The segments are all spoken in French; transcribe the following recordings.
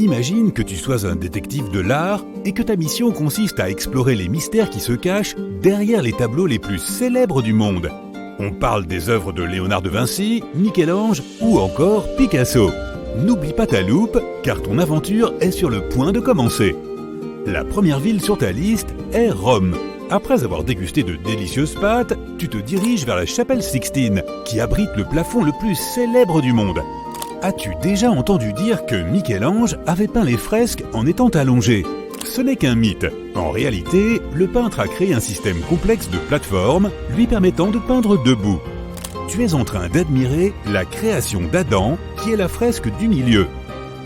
Imagine que tu sois un détective de l'art et que ta mission consiste à explorer les mystères qui se cachent derrière les tableaux les plus célèbres du monde. On parle des œuvres de Léonard de Vinci, Michel-Ange ou encore Picasso. N'oublie pas ta loupe, car ton aventure est sur le point de commencer. La première ville sur ta liste est Rome. Après avoir dégusté de délicieuses pâtes, tu te diriges vers la chapelle Sixtine, qui abrite le plafond le plus célèbre du monde. As-tu déjà entendu dire que Michel-Ange avait peint les fresques en étant allongé ? Ce n'est qu'un mythe. En réalité, le peintre a créé un système complexe de plateformes lui permettant de peindre debout. Tu es en train d'admirer la création d'Adam, qui est la fresque du milieu.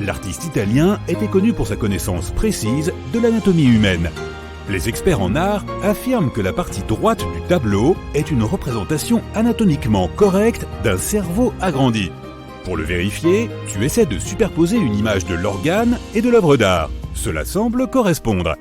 L'artiste italien était connu pour sa connaissance précise de l'anatomie humaine. Les experts en art affirment que la partie droite du tableau est une représentation anatomiquement correcte d'un cerveau agrandi. Pour le vérifier, tu essaies de superposer une image de l'organe et de l'œuvre d'art. Cela semble correspondre.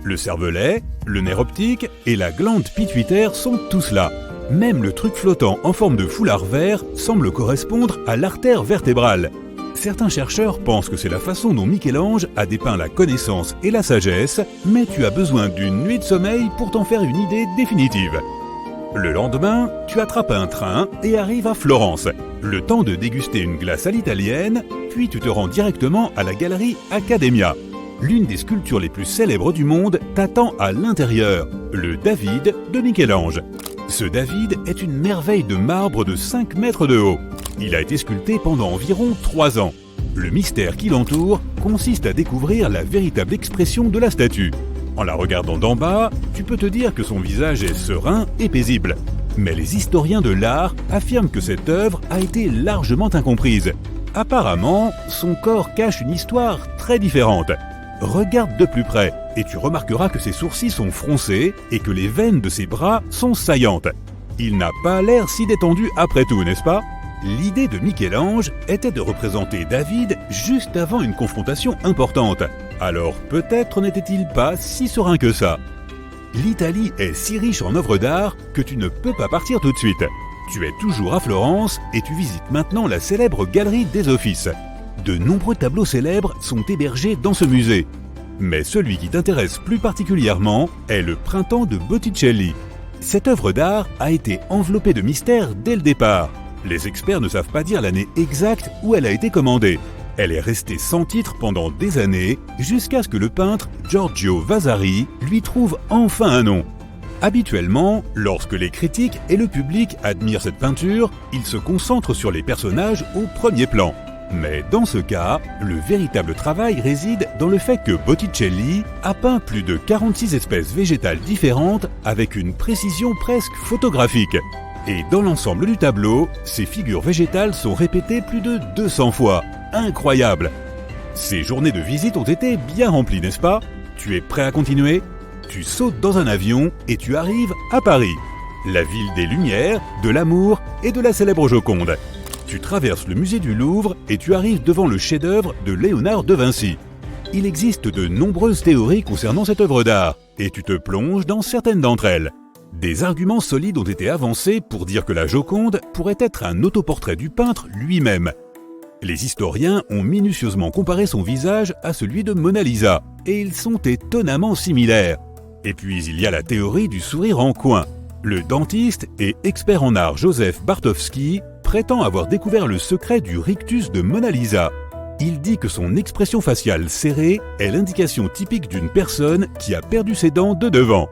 Le cervelet, le nerf optique et la glande pituitaire sont tous là. Même le truc flottant en forme de foulard vert semble correspondre à l'artère vertébrale. Certains chercheurs pensent que c'est la façon dont Michel-Ange a dépeint la connaissance et la sagesse, mais tu as besoin d'une nuit de sommeil pour t'en faire une idée définitive. Le lendemain, tu attrapes un train et arrives à Florence. Le temps de déguster une glace à l'italienne, puis tu te rends directement à la galerie Accademia. L'une des sculptures les plus célèbres du monde t'attend à l'intérieur, le David de Michel-Ange. Ce David est une merveille de marbre de 5 mètres de haut. Il a été sculpté pendant environ 3 ans. Le mystère qui l'entoure consiste à découvrir la véritable expression de la statue. En la regardant d'en bas, tu peux te dire que son visage est serein et paisible. Mais les historiens de l'art affirment que cette œuvre a été largement incomprise. Apparemment, son corps cache une histoire très différente. Regarde de plus près et tu remarqueras que ses sourcils sont froncés et que les veines de ses bras sont saillantes. Il n'a pas l'air si détendu après tout, n'est-ce pas ? L'idée de Michel-Ange était de représenter David juste avant une confrontation importante. Alors peut-être n'était-il pas si serein que ça. L'Italie est si riche en œuvres d'art que tu ne peux pas partir tout de suite. Tu es toujours à Florence et tu visites maintenant la célèbre Galerie des Offices. De nombreux tableaux célèbres sont hébergés dans ce musée. Mais celui qui t'intéresse plus particulièrement est le Printemps de Botticelli. Cette œuvre d'art a été enveloppée de mystère dès le départ. Les experts ne savent pas dire l'année exacte où elle a été commandée. Elle est restée sans titre pendant des années, jusqu'à ce que le peintre Giorgio Vasari lui trouve enfin un nom. Habituellement, lorsque les critiques et le public admirent cette peinture, ils se concentrent sur les personnages au premier plan. Mais dans ce cas, le véritable travail réside dans le fait que Botticelli a peint plus de 46 espèces végétales différentes avec une précision presque photographique. Et dans l'ensemble du tableau, ces figures végétales sont répétées plus de 200 fois. Incroyable! Ces journées de visite ont été bien remplies, n'est-ce pas? Tu es prêt à continuer? Tu sautes dans un avion et tu arrives à Paris, la ville des Lumières, de l'amour et de la célèbre Joconde. Tu traverses le musée du Louvre et tu arrives devant le chef-d'œuvre de Léonard de Vinci. Il existe de nombreuses théories concernant cette œuvre d'art et tu te plonges dans certaines d'entre elles. Des arguments solides ont été avancés pour dire que la Joconde pourrait être un autoportrait du peintre lui-même. Les historiens ont minutieusement comparé son visage à celui de Mona Lisa et ils sont étonnamment similaires. Et puis il y a la théorie du sourire en coin. Le dentiste et expert en art Joseph Bartowski prétend avoir découvert le secret du rictus de Mona Lisa. Il dit que son expression faciale serrée est l'indication typique d'une personne qui a perdu ses dents de devant.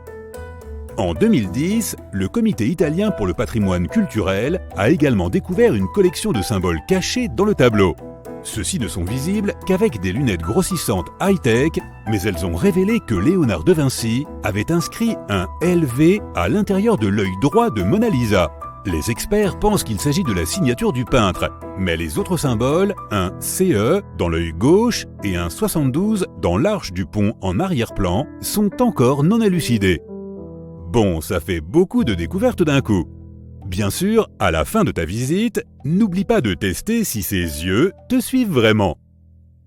En 2010, le Comité italien pour le patrimoine culturel a également découvert une collection de symboles cachés dans le tableau. Ceux-ci ne sont visibles qu'avec des lunettes grossissantes high-tech, mais elles ont révélé que Léonard de Vinci avait inscrit un LV à l'intérieur de l'œil droit de Mona Lisa. Les experts pensent qu'il s'agit de la signature du peintre, mais les autres symboles, un CE dans l'œil gauche et un 72 dans l'arche du pont en arrière-plan, sont encore non élucidés. Bon, ça fait beaucoup de découvertes d'un coup. Bien sûr, à la fin de ta visite, n'oublie pas de tester si ces yeux te suivent vraiment.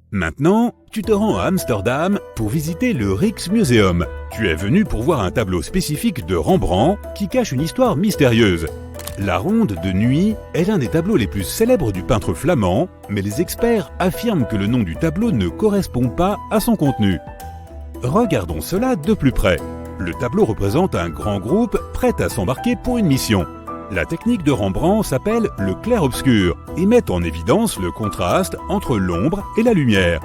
Maintenant, tu te rends à Amsterdam pour visiter le Rijksmuseum. Tu es venu pour voir un tableau spécifique de Rembrandt qui cache une histoire mystérieuse. La Ronde de nuit est l'un des tableaux les plus célèbres du peintre flamand, mais les experts affirment que le nom du tableau ne correspond pas à son contenu. Regardons cela de plus près. Le tableau représente un grand groupe prêt à s'embarquer pour une mission. La technique de Rembrandt s'appelle le clair-obscur et met en évidence le contraste entre l'ombre et la lumière.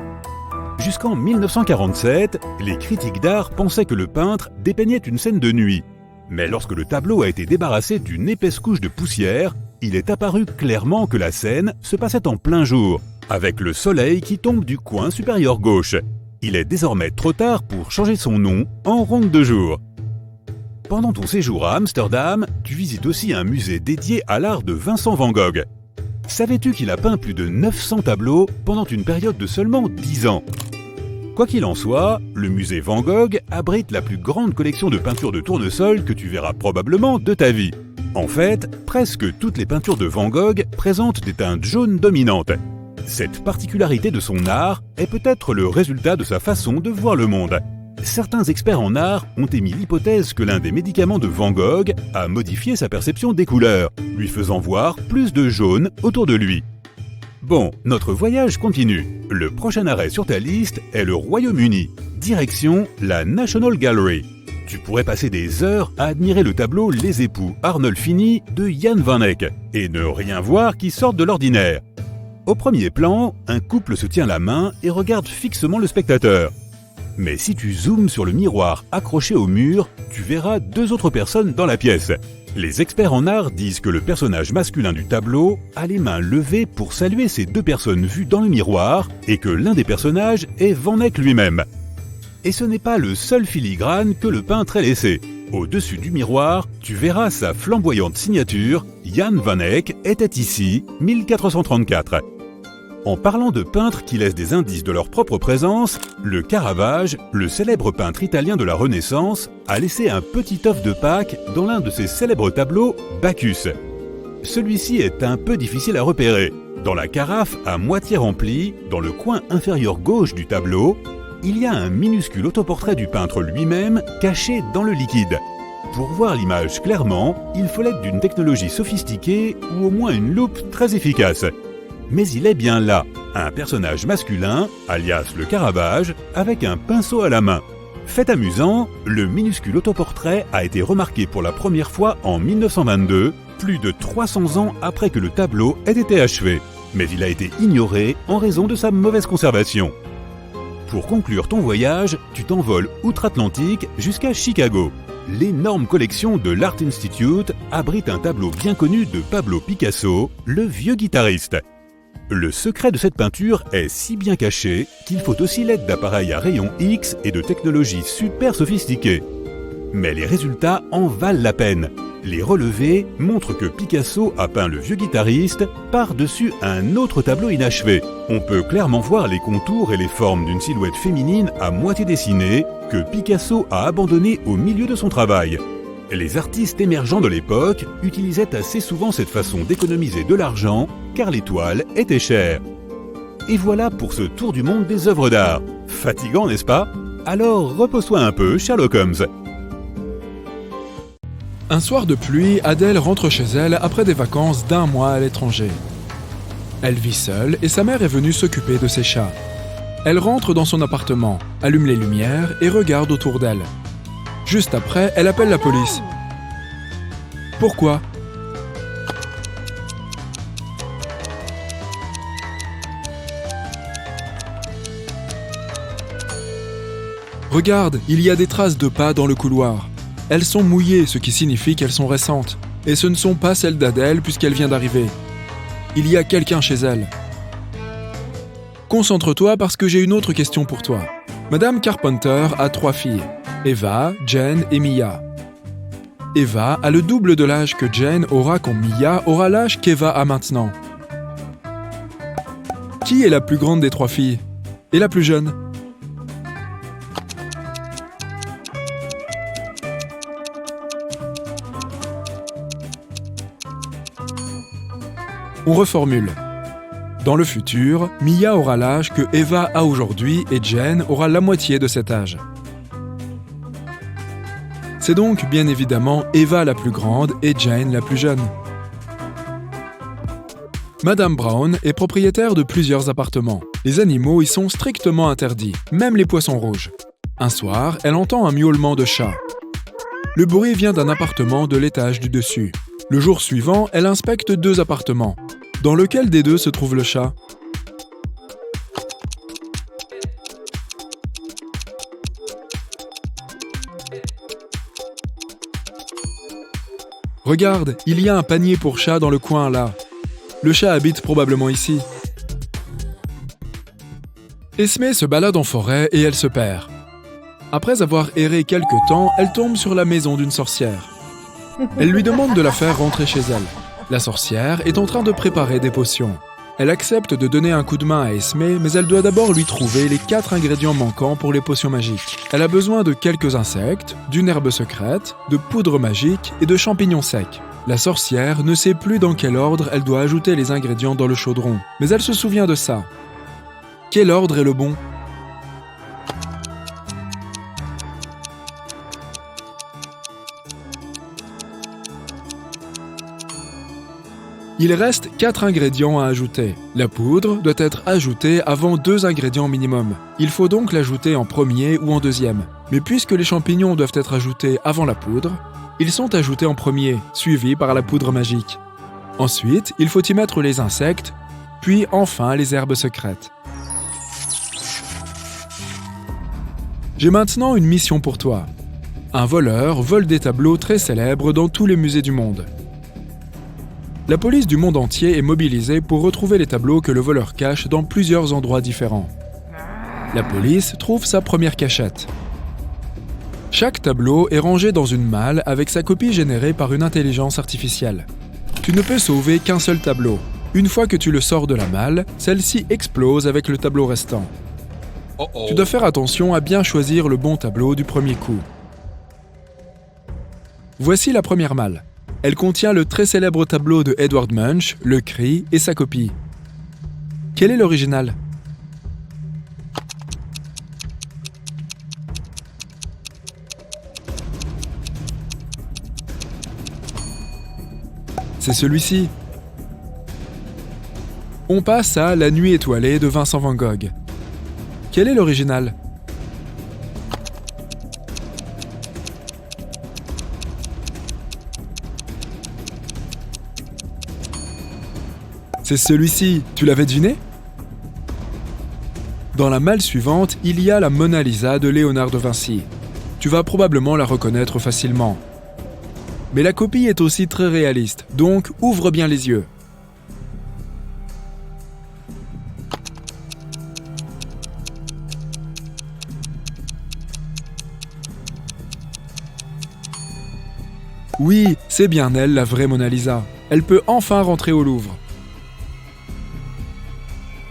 Jusqu'en 1947, les critiques d'art pensaient que le peintre dépeignait une scène de nuit. Mais lorsque le tableau a été débarrassé d'une épaisse couche de poussière, il est apparu clairement que la scène se passait en plein jour, avec le soleil qui tombe du coin supérieur gauche. Il est désormais trop tard pour changer son nom en Ronde de jour. Pendant ton séjour à Amsterdam, tu visites aussi un musée dédié à l'art de Vincent van Gogh. Savais-tu qu'il a peint plus de 900 tableaux pendant une période de seulement 10 ans ? Quoi qu'il en soit, le musée Van Gogh abrite la plus grande collection de peintures de tournesol que tu verras probablement de ta vie. En fait, presque toutes les peintures de Van Gogh présentent des teintes jaunes dominantes. Cette particularité de son art est peut-être le résultat de sa façon de voir le monde. Certains experts en art ont émis l'hypothèse que l'un des médicaments de Van Gogh a modifié sa perception des couleurs, lui faisant voir plus de jaune autour de lui. Bon, notre voyage continue. Le prochain arrêt sur ta liste est le Royaume-Uni, direction la National Gallery. Tu pourrais passer des heures à admirer le tableau Les époux Arnolfini de Jan van Eyck et ne rien voir qui sorte de l'ordinaire. Au premier plan, un couple se tient la main et regarde fixement le spectateur. Mais si tu zoomes sur le miroir accroché au mur, tu verras deux autres personnes dans la pièce. Les experts en art disent que le personnage masculin du tableau a les mains levées pour saluer ces deux personnes vues dans le miroir et que l'un des personnages est Van Eyck lui-même. Et ce n'est pas le seul filigrane que le peintre ait laissé. Au-dessus du miroir, tu verras sa flamboyante signature « Jan van Eyck était ici, 1434 ». En parlant de peintres qui laissent des indices de leur propre présence, le Caravage, le célèbre peintre italien de la Renaissance, a laissé un petit œuf de Pâques dans l'un de ses célèbres tableaux Bacchus. Celui-ci est un peu difficile à repérer. Dans la carafe à moitié remplie, dans le coin inférieur gauche du tableau, il y a un minuscule autoportrait du peintre lui-même caché dans le liquide. Pour voir l'image clairement, il faut l'aide d'une technologie sophistiquée ou au moins une loupe très efficace. Mais il est bien là, un personnage masculin, alias le Caravage, avec un pinceau à la main. Fait amusant, le minuscule autoportrait a été remarqué pour la première fois en 1922, plus de 300 ans après que le tableau ait été achevé. Mais il a été ignoré en raison de sa mauvaise conservation. Pour conclure ton voyage, tu t'envoles outre-Atlantique jusqu'à Chicago. L'énorme collection de l'Art Institute abrite un tableau bien connu de Pablo Picasso, le vieux guitariste. Le secret de cette peinture est si bien caché qu'il faut aussi l'aide d'appareils à rayons X et de technologies super sophistiquées. Mais les résultats en valent la peine. Les relevés montrent que Picasso a peint le vieux guitariste par-dessus un autre tableau inachevé. On peut clairement voir les contours et les formes d'une silhouette féminine à moitié dessinée que Picasso a abandonnée au milieu de son travail. Les artistes émergents de l'époque utilisaient assez souvent cette façon d'économiser de l'argent car les toiles étaient chères. Et voilà pour ce tour du monde des œuvres d'art. Fatigant, n'est-ce pas ? Alors repose-toi un peu, Sherlock Holmes. Un soir de pluie, Adèle rentre chez elle après des vacances d'1 mois à l'étranger. Elle vit seule et sa mère est venue s'occuper de ses chats. Elle rentre dans son appartement, allume les lumières et regarde autour d'elle. Juste après, elle appelle la police. Pourquoi ? Regarde, il y a des traces de pas dans le couloir. Elles sont mouillées, ce qui signifie qu'elles sont récentes. Et ce ne sont pas celles d'Adèle puisqu'elle vient d'arriver. Il y a quelqu'un chez elle. Concentre-toi parce que j'ai une autre question pour toi. Madame Carpenter a 3 filles. Eva, Jane et Mia. Eva a le double de l'âge que Jane aura quand Mia aura l'âge qu'Eva a maintenant. Qui est la plus grande des 3 filles ? Et la plus jeune ? On reformule. Dans le futur, Mia aura l'âge que Eva a aujourd'hui et Jane aura la moitié de cet âge. C'est donc bien évidemment Eva la plus grande et Jane la plus jeune. Madame Brown est propriétaire de plusieurs appartements. Les animaux y sont strictement interdits, même les poissons rouges. Un soir, elle entend un miaulement de chat. Le bruit vient d'un appartement de l'étage du dessus. Le jour suivant, elle inspecte 2 appartements. Dans lequel des 2 se trouve le chat ? Regarde, il y a un panier pour chat dans le coin là. Le chat habite probablement ici. Esmée se balade en forêt et elle se perd. Après avoir erré quelque temps, elle tombe sur la maison d'une sorcière. Elle lui demande de la faire rentrer chez elle. La sorcière est en train de préparer des potions. Elle accepte de donner un coup de main à Esmée, mais elle doit d'abord lui trouver les 4 ingrédients manquants pour les potions magiques. Elle a besoin de quelques insectes, d'une herbe secrète, de poudre magique et de champignons secs. La sorcière ne sait plus dans quel ordre elle doit ajouter les ingrédients dans le chaudron, mais elle se souvient de ça. Quel ordre est le bon ? Il reste 4 ingrédients à ajouter. La poudre doit être ajoutée avant 2 ingrédients minimum. Il faut donc l'ajouter en premier ou en deuxième. Mais puisque les champignons doivent être ajoutés avant la poudre, ils sont ajoutés en premier, suivis par la poudre magique. Ensuite, il faut y mettre les insectes, puis enfin les herbes secrètes. J'ai maintenant une mission pour toi. Un voleur vole des tableaux très célèbres dans tous les musées du monde. La police du monde entier est mobilisée pour retrouver les tableaux que le voleur cache dans plusieurs endroits différents. La police trouve sa première cachette. Chaque tableau est rangé dans une malle avec sa copie générée par une intelligence artificielle. Tu ne peux sauver qu'un seul tableau. Une fois que tu le sors de la malle, celle-ci explose avec le tableau restant. Tu dois faire attention à bien choisir le bon tableau du premier coup. Voici la première malle. Elle contient le très célèbre tableau de Edward Munch, Le Cri et sa copie. Quel est l'original ? C'est celui-ci. On passe à La Nuit étoilée de Vincent van Gogh. Quel est l'original ? C'est celui-ci, tu l'avais deviné ? Dans la malle suivante, il y a la Mona Lisa de Léonard de Vinci. Tu vas probablement la reconnaître facilement. Mais la copie est aussi très réaliste, donc ouvre bien les yeux. Oui, c'est bien elle, la vraie Mona Lisa. Elle peut enfin rentrer au Louvre.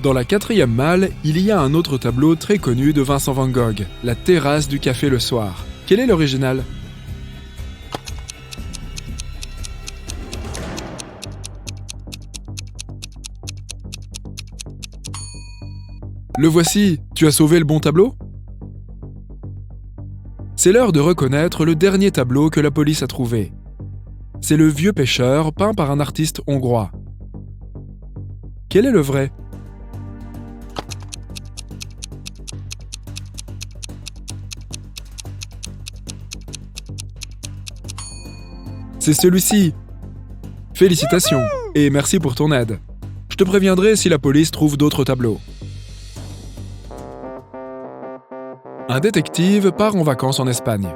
Dans la 4e malle, il y a un autre tableau très connu de Vincent van Gogh, La terrasse du café le soir. Quel est l'original ? Le voici, tu as sauvé le bon tableau ? C'est l'heure de reconnaître le dernier tableau que la police a trouvé. C'est Le Vieux pêcheur, peint par un artiste hongrois. Quel est le vrai ? C'est celui-ci. Félicitations et merci pour ton aide. Je te préviendrai si la police trouve d'autres tableaux. Un détective part en vacances en Espagne.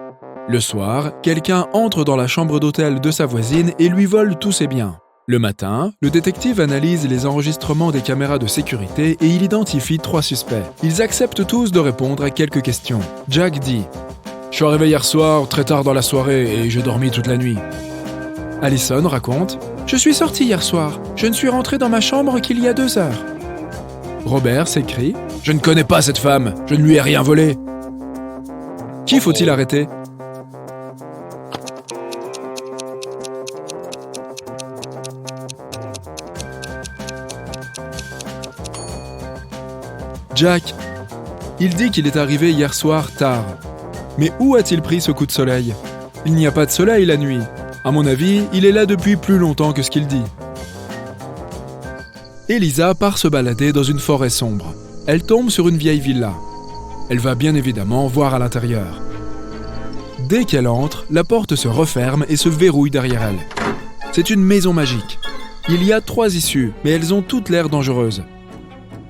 Le soir, quelqu'un entre dans la chambre d'hôtel de sa voisine et lui vole tous ses biens. Le matin, le détective analyse les enregistrements des caméras de sécurité et il identifie 3 suspects. Ils acceptent tous de répondre à quelques questions. Jack dit « Je suis arrivé hier soir, très tard dans la soirée, et j'ai dormi toute la nuit. » Allison raconte « Je suis sorti hier soir. Je ne suis rentré dans ma chambre qu'il y a 2 heures. » Robert s'écrie « Je ne connais pas cette femme. Je ne lui ai rien volé. » Qui faut-il arrêter ? Jack. Il dit qu'il est arrivé hier soir tard. Mais où a-t-il pris ce coup de soleil ? Il n'y a pas de soleil la nuit. À mon avis, il est là depuis plus longtemps que ce qu'il dit. Elisa part se balader dans une forêt sombre. Elle tombe sur une vieille villa. Elle va bien évidemment voir à l'intérieur. Dès qu'elle entre, la porte se referme et se verrouille derrière elle. C'est une maison magique. Il y a 3 issues, mais elles ont toutes l'air dangereuses.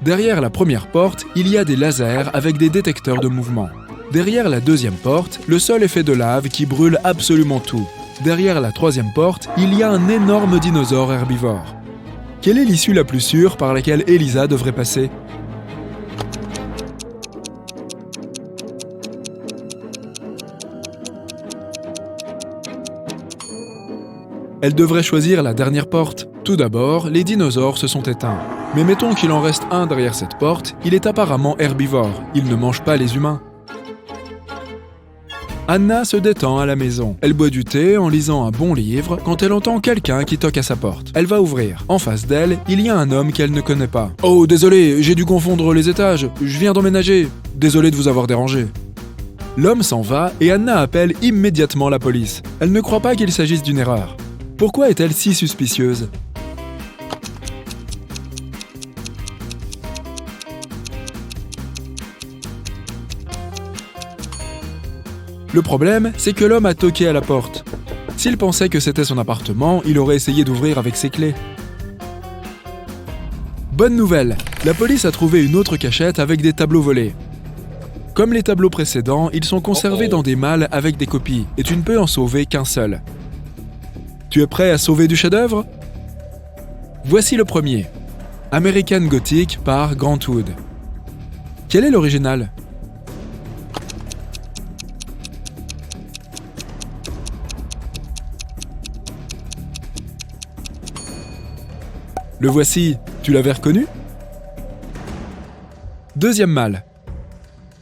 Derrière la première porte, il y a des lasers avec des détecteurs de mouvement. Derrière la deuxième porte, le sol est fait de lave qui brûle absolument tout. Derrière la troisième porte, il y a un énorme dinosaure herbivore. Quelle est l'issue la plus sûre par laquelle Elisa devrait passer ? Elle devrait choisir la dernière porte. Tout d'abord, les dinosaures se sont éteints. Mais mettons qu'il en reste un derrière cette porte, il est apparemment herbivore. Il ne mange pas les humains. Anna se détend à la maison. Elle boit du thé en lisant un bon livre quand elle entend quelqu'un qui toque à sa porte. Elle va ouvrir. En face d'elle, il y a un homme qu'elle ne connaît pas. « Oh, désolé, j'ai dû confondre les étages. Je viens d'emménager. Désolé de vous avoir dérangé. » L'homme s'en va et Anna appelle immédiatement la police. Elle ne croit pas qu'il s'agisse d'une erreur. Pourquoi est-elle si suspicieuse ? Le problème, c'est que l'homme a toqué à la porte. S'il pensait que c'était son appartement, il aurait essayé d'ouvrir avec ses clés. Bonne nouvelle, la police a trouvé une autre cachette avec des tableaux volés. Comme les tableaux précédents, ils sont conservés dans des malles avec des copies, et tu ne peux en sauver qu'un seul. Tu es prêt à sauver du chef-d'œuvre ? Voici le premier. American Gothic par Grant Wood. Quel est l'original ? Le voici, tu l'avais reconnu ? Deuxième malle.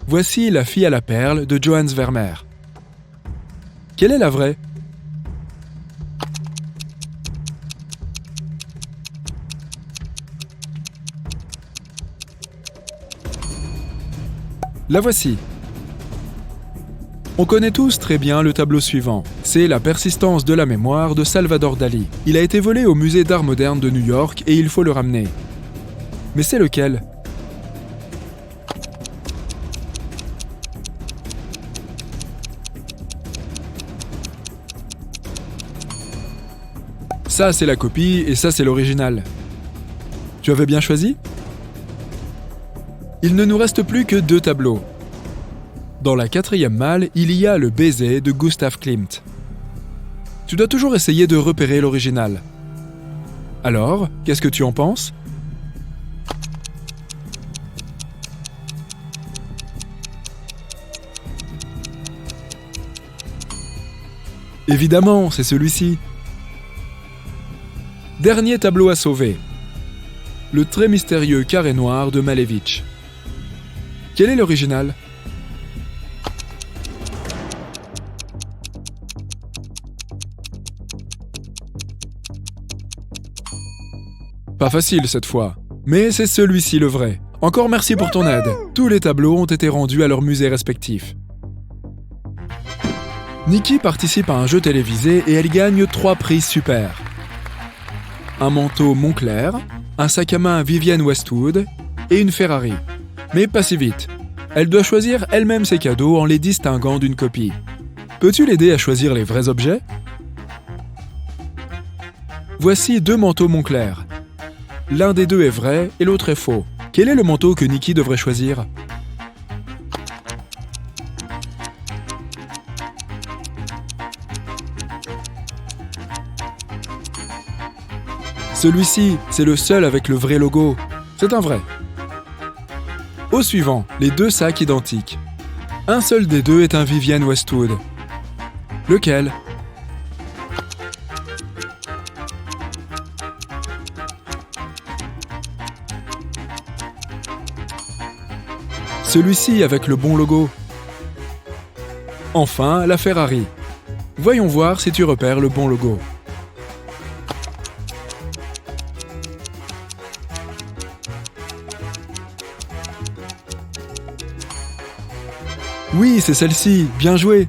Voici La fille à la perle de Johannes Vermeer. Quelle est la vraie ? La voici. On connaît tous très bien le tableau suivant. C'est La persistance de la mémoire de Salvador Dali. Il a été volé au musée d'art moderne de New York et il faut le ramener. Mais c'est lequel ? Ça, c'est la copie et ça, c'est l'original. Tu avais bien choisi ? Il ne nous reste plus que 2 tableaux. Dans la 4e malle, il y a Le baiser de Gustav Klimt. Tu dois toujours essayer de repérer l'original. Alors, qu'est-ce que tu en penses ? Évidemment, c'est celui-ci. Dernier tableau à sauver. Le très mystérieux carré noir de Malevich. Quel est l'original ? Pas facile cette fois, mais c'est celui-ci le vrai. Encore merci pour ton aide. Tous les tableaux ont été rendus à leurs musées respectifs. Nikki participe à un jeu télévisé et elle gagne 3 prix super. Un manteau Moncler, un sac à main Vivienne Westwood et une Ferrari. Mais pas si vite. Elle doit choisir elle-même ses cadeaux en les distinguant d'une copie. Peux-tu l'aider à choisir les vrais objets ? Voici 2 manteaux Moncler. L'un des 2 est vrai et l'autre est faux. Quel est le manteau que Nikki devrait choisir ? Celui-ci, c'est le seul avec le vrai logo. C'est un vrai. Au suivant, les 2 sacs identiques. Un seul des 2 est un Vivienne Westwood. Lequel ? Celui-ci avec le bon logo. Enfin, la Ferrari. Voyons voir si tu repères le bon logo. Oui, c'est celle-ci. Bien joué.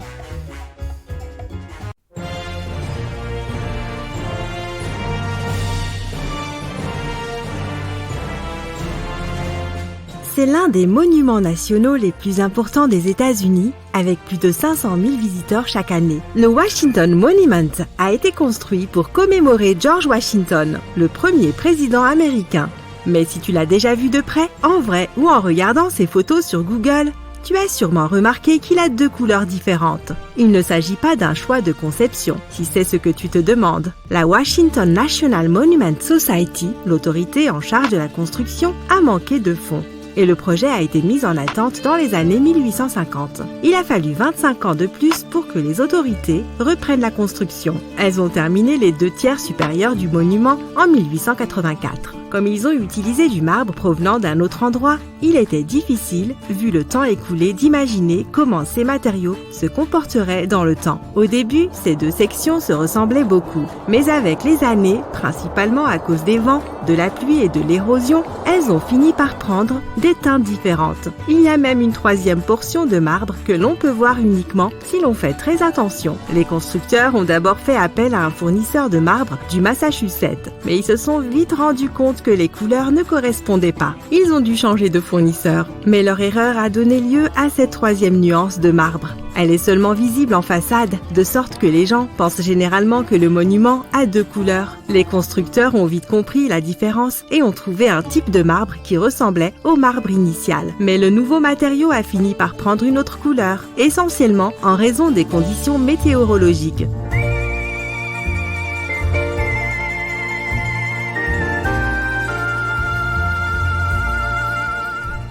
C'est l'un des monuments nationaux les plus importants des États-Unis, avec plus de 500 000 visiteurs chaque année. Le Washington Monument a été construit pour commémorer George Washington, le premier président américain. Mais si tu l'as déjà vu de près, en vrai ou en regardant ses photos sur Google, tu as sûrement remarqué qu'il a 2 couleurs différentes. Il ne s'agit pas d'un choix de conception, si c'est ce que tu te demandes. La Washington National Monument Society, l'autorité en charge de la construction, a manqué de fonds. Et le projet a été mis en attente dans les années 1850. Il a fallu 25 ans de plus pour que les autorités reprennent la construction. Elles ont terminé les 2/3 supérieurs du monument en 1884. Comme ils ont utilisé du marbre provenant d'un autre endroit, il était difficile, vu le temps écoulé, d'imaginer comment ces matériaux se comporteraient dans le temps. Au début, ces 2 sections se ressemblaient beaucoup, mais avec les années, principalement à cause des vents, de la pluie et de l'érosion, elles ont fini par prendre des teintes différentes. Il y a même une 3e portion de marbre que l'on peut voir uniquement si l'on fait très attention. Les constructeurs ont d'abord fait appel à un fournisseur de marbre du Massachusetts, mais ils se sont vite rendus compte que les couleurs ne correspondaient pas. Ils ont dû changer de fournisseur, mais leur erreur a donné lieu à cette 3e nuance de marbre. Elle est seulement visible en façade, de sorte que les gens pensent généralement que le monument a 2 couleurs. Les constructeurs ont vite compris la différence et ont trouvé un type de marbre qui ressemblait au marbre initial. Mais le nouveau matériau a fini par prendre une autre couleur, essentiellement en raison des conditions météorologiques.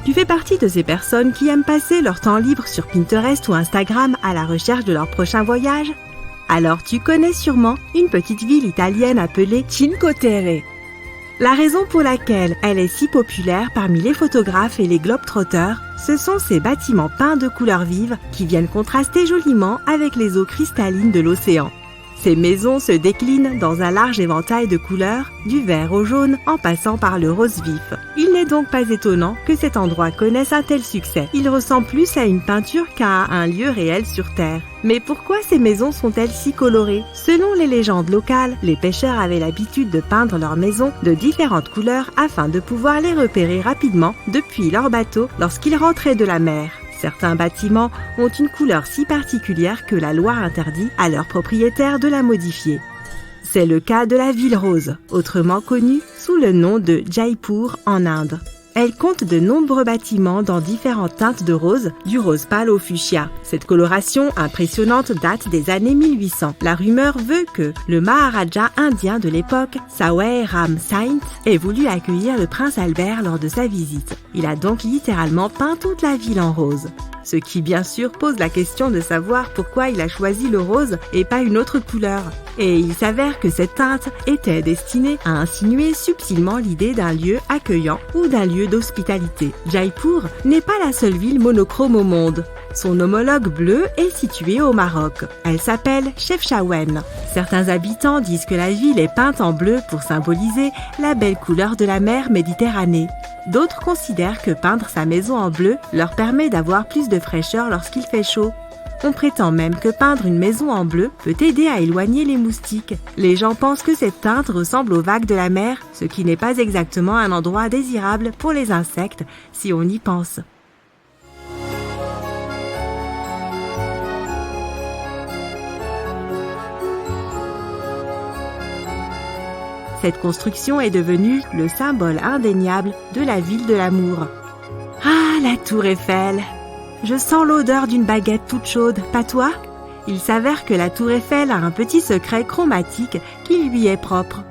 Tu fais partie de ces personnes qui aiment passer leur temps libre sur Pinterest ou Instagram à la recherche de leur prochain voyage? Alors tu connais sûrement une petite ville italienne appelée Cinque Terre. La raison pour laquelle elle est si populaire parmi les photographes et les globetrotters, ce sont ces bâtiments peints de couleurs vives qui viennent contraster joliment avec les eaux cristallines de l'océan. Ces maisons se déclinent dans un large éventail de couleurs, du vert au jaune en passant par le rose vif. Il n'est donc pas étonnant que cet endroit connaisse un tel succès. Il ressemble plus à une peinture qu'à un lieu réel sur Terre. Mais pourquoi ces maisons sont-elles si colorées? Selon les légendes locales, les pêcheurs avaient l'habitude de peindre leurs maisons de différentes couleurs afin de pouvoir les repérer rapidement depuis leur bateau lorsqu'ils rentraient de la mer. Certains bâtiments ont une couleur si particulière que la loi interdit à leurs propriétaires de la modifier. C'est le cas de la ville rose, autrement connue sous le nom de Jaipur en Inde. Elle compte de nombreux bâtiments dans différentes teintes de rose, du rose pâle au fuchsia. Cette coloration impressionnante date des années 1800. La rumeur veut que le Maharaja indien de l'époque, Sawai Ram Singh, ait voulu accueillir le prince Albert lors de sa visite. Il a donc littéralement peint toute la ville en rose. Ce qui bien sûr pose la question de savoir pourquoi il a choisi le rose et pas une autre couleur. Et il s'avère que cette teinte était destinée à insinuer subtilement l'idée d'un lieu accueillant ou d'un lieu d'hospitalité. Jaipur n'est pas la seule ville monochrome au monde. Son homologue bleu est situé au Maroc. Elle s'appelle Chefchaouen. Certains habitants disent que la ville est peinte en bleu pour symboliser la belle couleur de la mer Méditerranée. D'autres considèrent que peindre sa maison en bleu leur permet d'avoir plus de fraîcheur lorsqu'il fait chaud. On prétend même que peindre une maison en bleu peut aider à éloigner les moustiques. Les gens pensent que cette teinte ressemble aux vagues de la mer, ce qui n'est pas exactement un endroit désirable pour les insectes si on y pense. Cette construction est devenue le symbole indéniable de la ville de l'amour. Ah, la tour Eiffel! Je sens l'odeur d'une baguette toute chaude, pas toi? Il s'avère que la tour Eiffel a un petit secret chromatique qui lui est propre.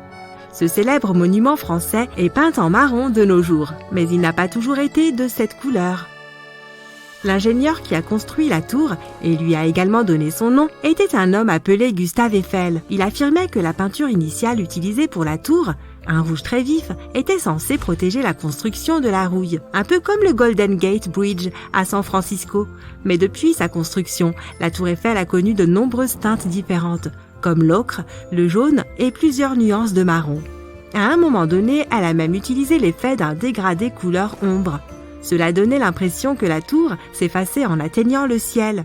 Ce célèbre monument français est peint en marron de nos jours, mais il n'a pas toujours été de cette couleur. L'ingénieur qui a construit la tour, et lui a également donné son nom, était un homme appelé Gustave Eiffel. Il affirmait que la peinture initiale utilisée pour la tour, un rouge très vif, était censée protéger la construction de la rouille, un peu comme le Golden Gate Bridge à San Francisco. Mais depuis sa construction, la tour Eiffel a connu de nombreuses teintes différentes, comme l'ocre, le jaune et plusieurs nuances de marron. À un moment donné, elle a même utilisé l'effet d'un dégradé couleur ombre. Cela donnait l'impression que la tour s'effaçait en atteignant le ciel.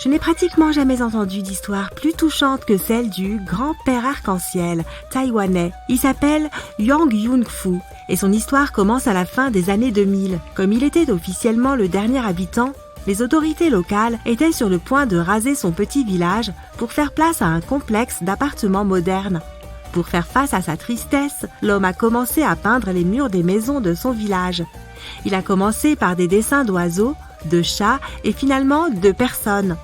Je n'ai pratiquement jamais entendu d'histoire plus touchante que celle du grand-père arc-en-ciel taïwanais. Il s'appelle Yang Yun-fu et son histoire commence à la fin des années 2000. Comme il était officiellement le dernier habitant, les autorités locales étaient sur le point de raser son petit village pour faire place à un complexe d'appartements modernes. Pour faire face à sa tristesse, l'homme a commencé à peindre les murs des maisons de son village. Il a commencé par des dessins d'oiseaux, de chats et finalement de personnes.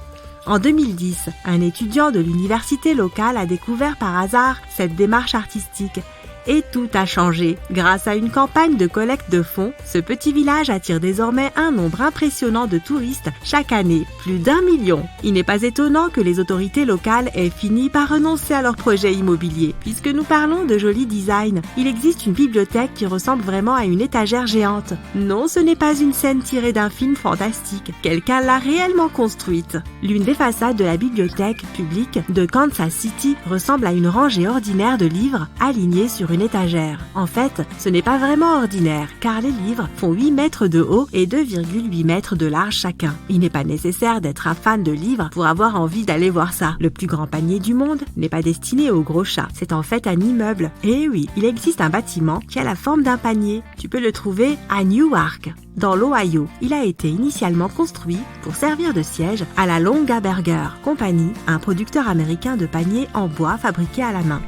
En 2010, un étudiant de l'université locale a découvert par hasard cette démarche artistique. Et tout a changé. Grâce à une campagne de collecte de fonds, ce petit village attire désormais un nombre impressionnant de touristes chaque année, plus d'1 million. Il n'est pas étonnant que les autorités locales aient fini par renoncer à leur projet immobilier. Puisque nous parlons de joli design, il existe une bibliothèque qui ressemble vraiment à une étagère géante. Non, ce n'est pas une scène tirée d'un film fantastique. Quelqu'un l'a réellement construite. L'une des façades de la bibliothèque publique de Kansas City ressemble à une rangée ordinaire de livres alignés sur une étagère. En fait, ce n'est pas vraiment ordinaire, car les livres font 8 mètres de haut et 2,8 mètres de large chacun. Il n'est pas nécessaire d'être un fan de livres pour avoir envie d'aller voir ça. Le plus grand panier du monde n'est pas destiné aux gros chats, c'est en fait un immeuble. Et oui, il existe un bâtiment qui a la forme d'un panier. Tu peux le trouver à Newark, dans l'Ohio. Il a été initialement construit pour servir de siège à la Longaberger Company, un producteur américain de paniers en bois fabriqués à la main.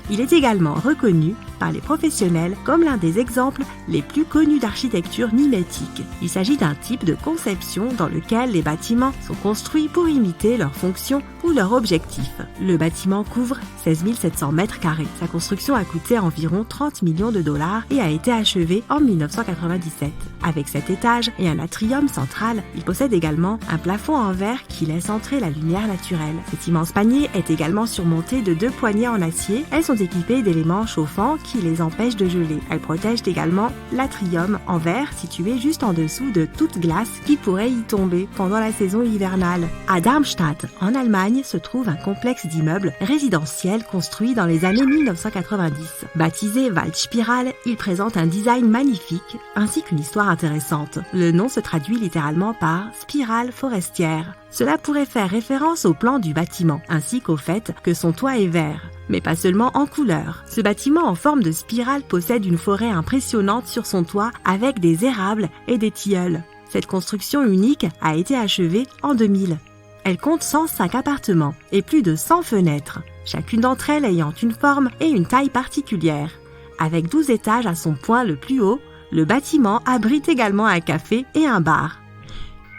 Il est également reconnu par les professionnels comme l'un des exemples les plus connus d'architecture mimétique. Il s'agit d'un type de conception dans lequel les bâtiments sont construits pour imiter leur fonction ou leur objectif. Le bâtiment couvre 16 700 mètres carrés. Sa construction a coûté environ 30 millions de dollars et a été achevée en 1997. Avec 7 étages et un atrium central, il possède également un plafond en verre qui laisse entrer la lumière naturelle. Cet immense panier est également surmonté de 2 poignées en acier. Elles sont équipées d'éléments chauffants qui les empêchent de geler. Elles protègent également l'atrium en verre situé juste en dessous de toute glace qui pourrait y tomber pendant la saison hivernale. À Darmstadt, en Allemagne, se trouve un complexe d'immeubles résidentiels construit dans les années 1990. Baptisé Waldspiral, il présente un design magnifique ainsi qu'une histoire intéressante. Le nom se traduit littéralement par spirale forestière. Cela pourrait faire référence au plan du bâtiment, ainsi qu'au fait que son toit est vert. Mais pas seulement en couleur. Ce bâtiment en forme de spirale possède une forêt impressionnante sur son toit avec des érables et des tilleuls. Cette construction unique a été achevée en 2000. Elle compte 105 appartements et plus de 100 fenêtres, chacune d'entre elles ayant une forme et une taille particulière. Avec 12 étages à son point le plus haut, le bâtiment abrite également un café et un bar.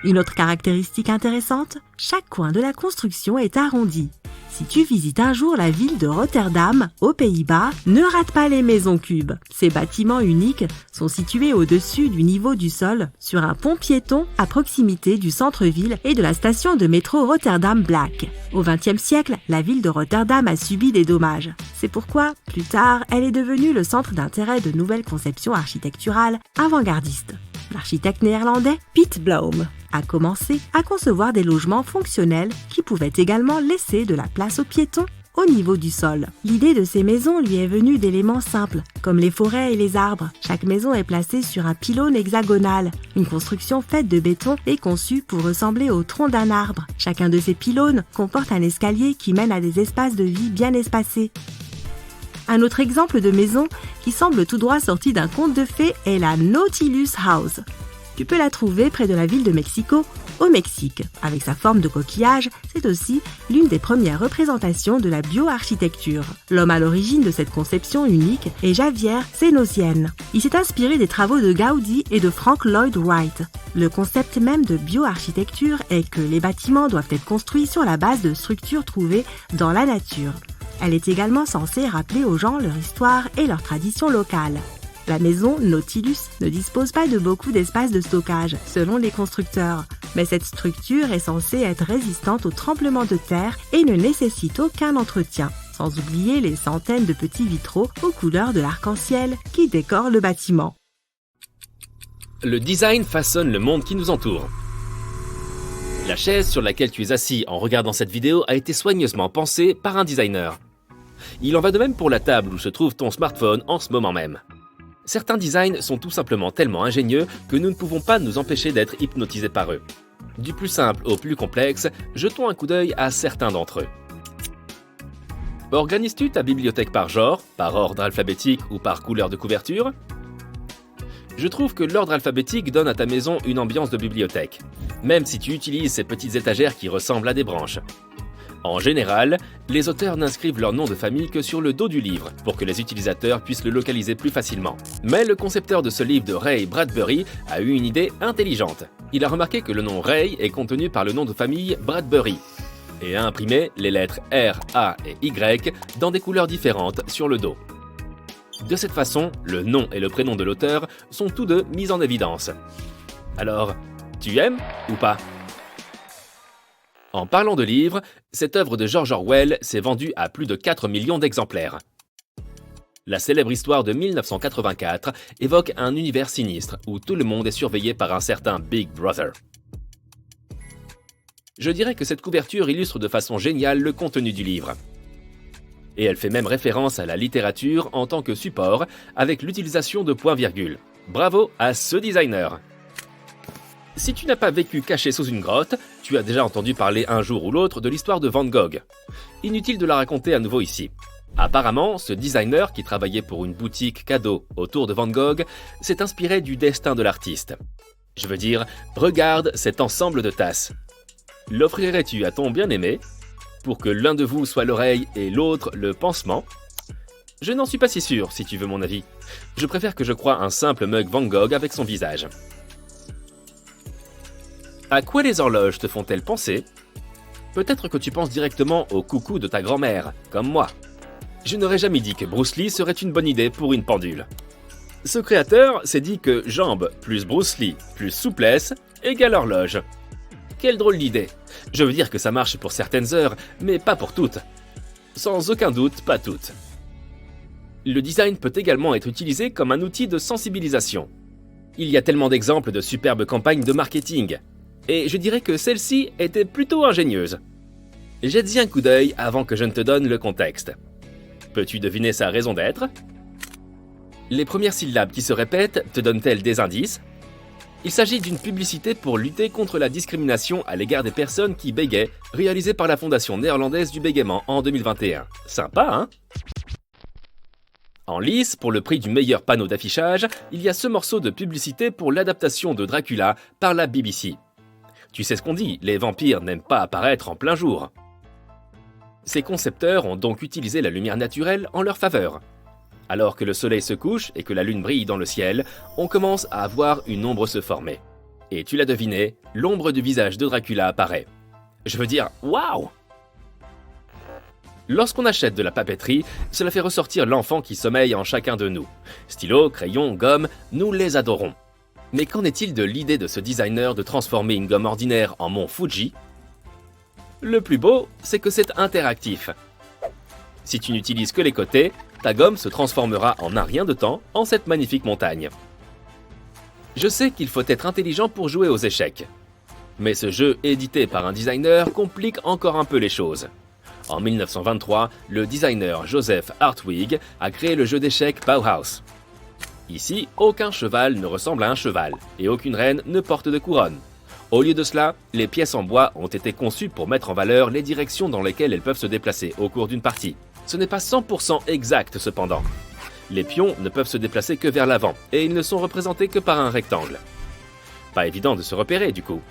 Une autre caractéristique intéressante, chaque coin de la construction est arrondi. Si tu visites un jour la ville de Rotterdam, aux Pays-Bas, ne rate pas les maisons cubes. Ces bâtiments uniques sont situés au-dessus du niveau du sol, sur un pont piéton à proximité du centre-ville et de la station de métro Rotterdam Black. Au XXe siècle, la ville de Rotterdam a subi des dommages. C'est pourquoi, plus tard, elle est devenue le centre d'intérêt de nouvelles conceptions architecturales avant-gardistes. L'architecte néerlandais Piet Blom a commencé à concevoir des logements fonctionnels qui pouvaient également laisser de la place aux piétons au niveau du sol. L'idée de ces maisons lui est venue d'éléments simples, comme les forêts et les arbres. Chaque maison est placée sur un pylône hexagonal, une construction faite de béton et conçue pour ressembler au tronc d'un arbre. Chacun de ces pylônes comporte un escalier qui mène à des espaces de vie bien espacés. Un autre exemple de maison qui semble tout droit sorti d'un conte de fées est la Nautilus House. Tu peux la trouver près de la ville de Mexico, au Mexique. Avec sa forme de coquillage, c'est aussi l'une des premières représentations de la bioarchitecture. L'homme à l'origine de cette conception unique est Javier Senosién. Il s'est inspiré des travaux de Gaudi et de Frank Lloyd Wright. Le concept même de bioarchitecture est que les bâtiments doivent être construits sur la base de structures trouvées dans la nature. Elle est également censée rappeler aux gens leur histoire et leurs traditions locales. La maison Nautilus ne dispose pas de beaucoup d'espace de stockage, selon les constructeurs, mais cette structure est censée être résistante aux tremblements de terre et ne nécessite aucun entretien, sans oublier les centaines de petits vitraux aux couleurs de l'arc-en-ciel qui décorent le bâtiment. Le design façonne le monde qui nous entoure. La chaise sur laquelle tu es assis en regardant cette vidéo a été soigneusement pensée par un designer. Il en va de même pour la table où se trouve ton smartphone en ce moment même. Certains designs sont tout simplement tellement ingénieux que nous ne pouvons pas nous empêcher d'être hypnotisés par eux. Du plus simple au plus complexe, jetons un coup d'œil à certains d'entre eux. Organises-tu ta bibliothèque par genre, par ordre alphabétique ou par couleur de couverture ? Je trouve que l'ordre alphabétique donne à ta maison une ambiance de bibliothèque, même si tu utilises ces petites étagères qui ressemblent à des branches. En général, les auteurs n'inscrivent leur nom de famille que sur le dos du livre, pour que les utilisateurs puissent le localiser plus facilement. Mais le concepteur de ce livre de Ray Bradbury a eu une idée intelligente. Il a remarqué que le nom Ray est contenu par le nom de famille Bradbury, et a imprimé les lettres R, A et Y dans des couleurs différentes sur le dos. De cette façon, le nom et le prénom de l'auteur sont tous deux mis en évidence. Alors, tu aimes ou pas ? En parlant de livres, cette œuvre de George Orwell s'est vendue à plus de 4 millions d'exemplaires. La célèbre histoire de 1984 évoque un univers sinistre où tout le monde est surveillé par un certain Big Brother. Je dirais que cette couverture illustre de façon géniale le contenu du livre. Et elle fait même référence à la littérature en tant que support avec l'utilisation de points-virgules. Bravo à ce designer! Si tu n'as pas vécu caché sous une grotte, tu as déjà entendu parler un jour ou l'autre de l'histoire de Van Gogh. Inutile de la raconter à nouveau ici. Apparemment, ce designer qui travaillait pour une boutique cadeau autour de Van Gogh s'est inspiré du destin de l'artiste. Je veux dire, regarde cet ensemble de tasses. L'offrirais-tu à ton bien-aimé pour que l'un de vous soit l'oreille et l'autre le pansement? Je n'en suis pas si sûr, si tu veux mon avis. Je préfère que je croie un simple mug Van Gogh avec son visage. À quoi les horloges te font-elles penser? Peut-être que tu penses directement au coucou de ta grand-mère, comme moi. Je n'aurais jamais dit que Bruce Lee serait une bonne idée pour une pendule. Ce créateur s'est dit que jambes plus Bruce Lee plus souplesse égale horloge. Quelle drôle d'idée. Je veux dire que ça marche pour certaines heures, mais pas pour toutes. Sans aucun doute, pas toutes. Le design peut également être utilisé comme un outil de sensibilisation. Il y a tellement d'exemples de superbes campagnes de marketing. Et je dirais que celle-ci était plutôt ingénieuse. Jette-y un coup d'œil avant que je ne te donne le contexte. Peux-tu deviner sa raison d'être? Les premières syllabes qui se répètent te donnent-elles des indices? Il s'agit d'une publicité pour lutter contre la discrimination à l'égard des personnes qui bégaient, réalisée par la Fondation néerlandaise du bégaiement en 2021. Sympa, hein? En lice, pour le prix du meilleur panneau d'affichage, il y a ce morceau de publicité pour l'adaptation de Dracula par la BBC. Tu sais ce qu'on dit, les vampires n'aiment pas apparaître en plein jour. Ces concepteurs ont donc utilisé la lumière naturelle en leur faveur. Alors que le soleil se couche et que la lune brille dans le ciel, on commence à voir une ombre se former. Et tu l'as deviné, l'ombre du visage de Dracula apparaît. Je veux dire, waouh! Lorsqu'on achète de la papeterie, cela fait ressortir l'enfant qui sommeille en chacun de nous. Stylos, crayons, gommes, nous les adorons. Mais qu'en est-il de l'idée de ce designer de transformer une gomme ordinaire en mont Fuji? Le plus beau, c'est que c'est interactif. Si tu n'utilises que les côtés, ta gomme se transformera en un rien de temps en cette magnifique montagne. Je sais qu'il faut être intelligent pour jouer aux échecs. Mais ce jeu édité par un designer complique encore un peu les choses. En 1923, le designer Joseph Hartwig a créé le jeu d'échecs Bauhaus. Ici, aucun cheval ne ressemble à un cheval et aucune reine ne porte de couronne. Au lieu de cela, les pièces en bois ont été conçues pour mettre en valeur les directions dans lesquelles elles peuvent se déplacer au cours d'une partie. Ce n'est pas 100% exact cependant. Les pions ne peuvent se déplacer que vers l'avant et ils ne sont représentés que par un rectangle. Pas évident de se repérer du coup.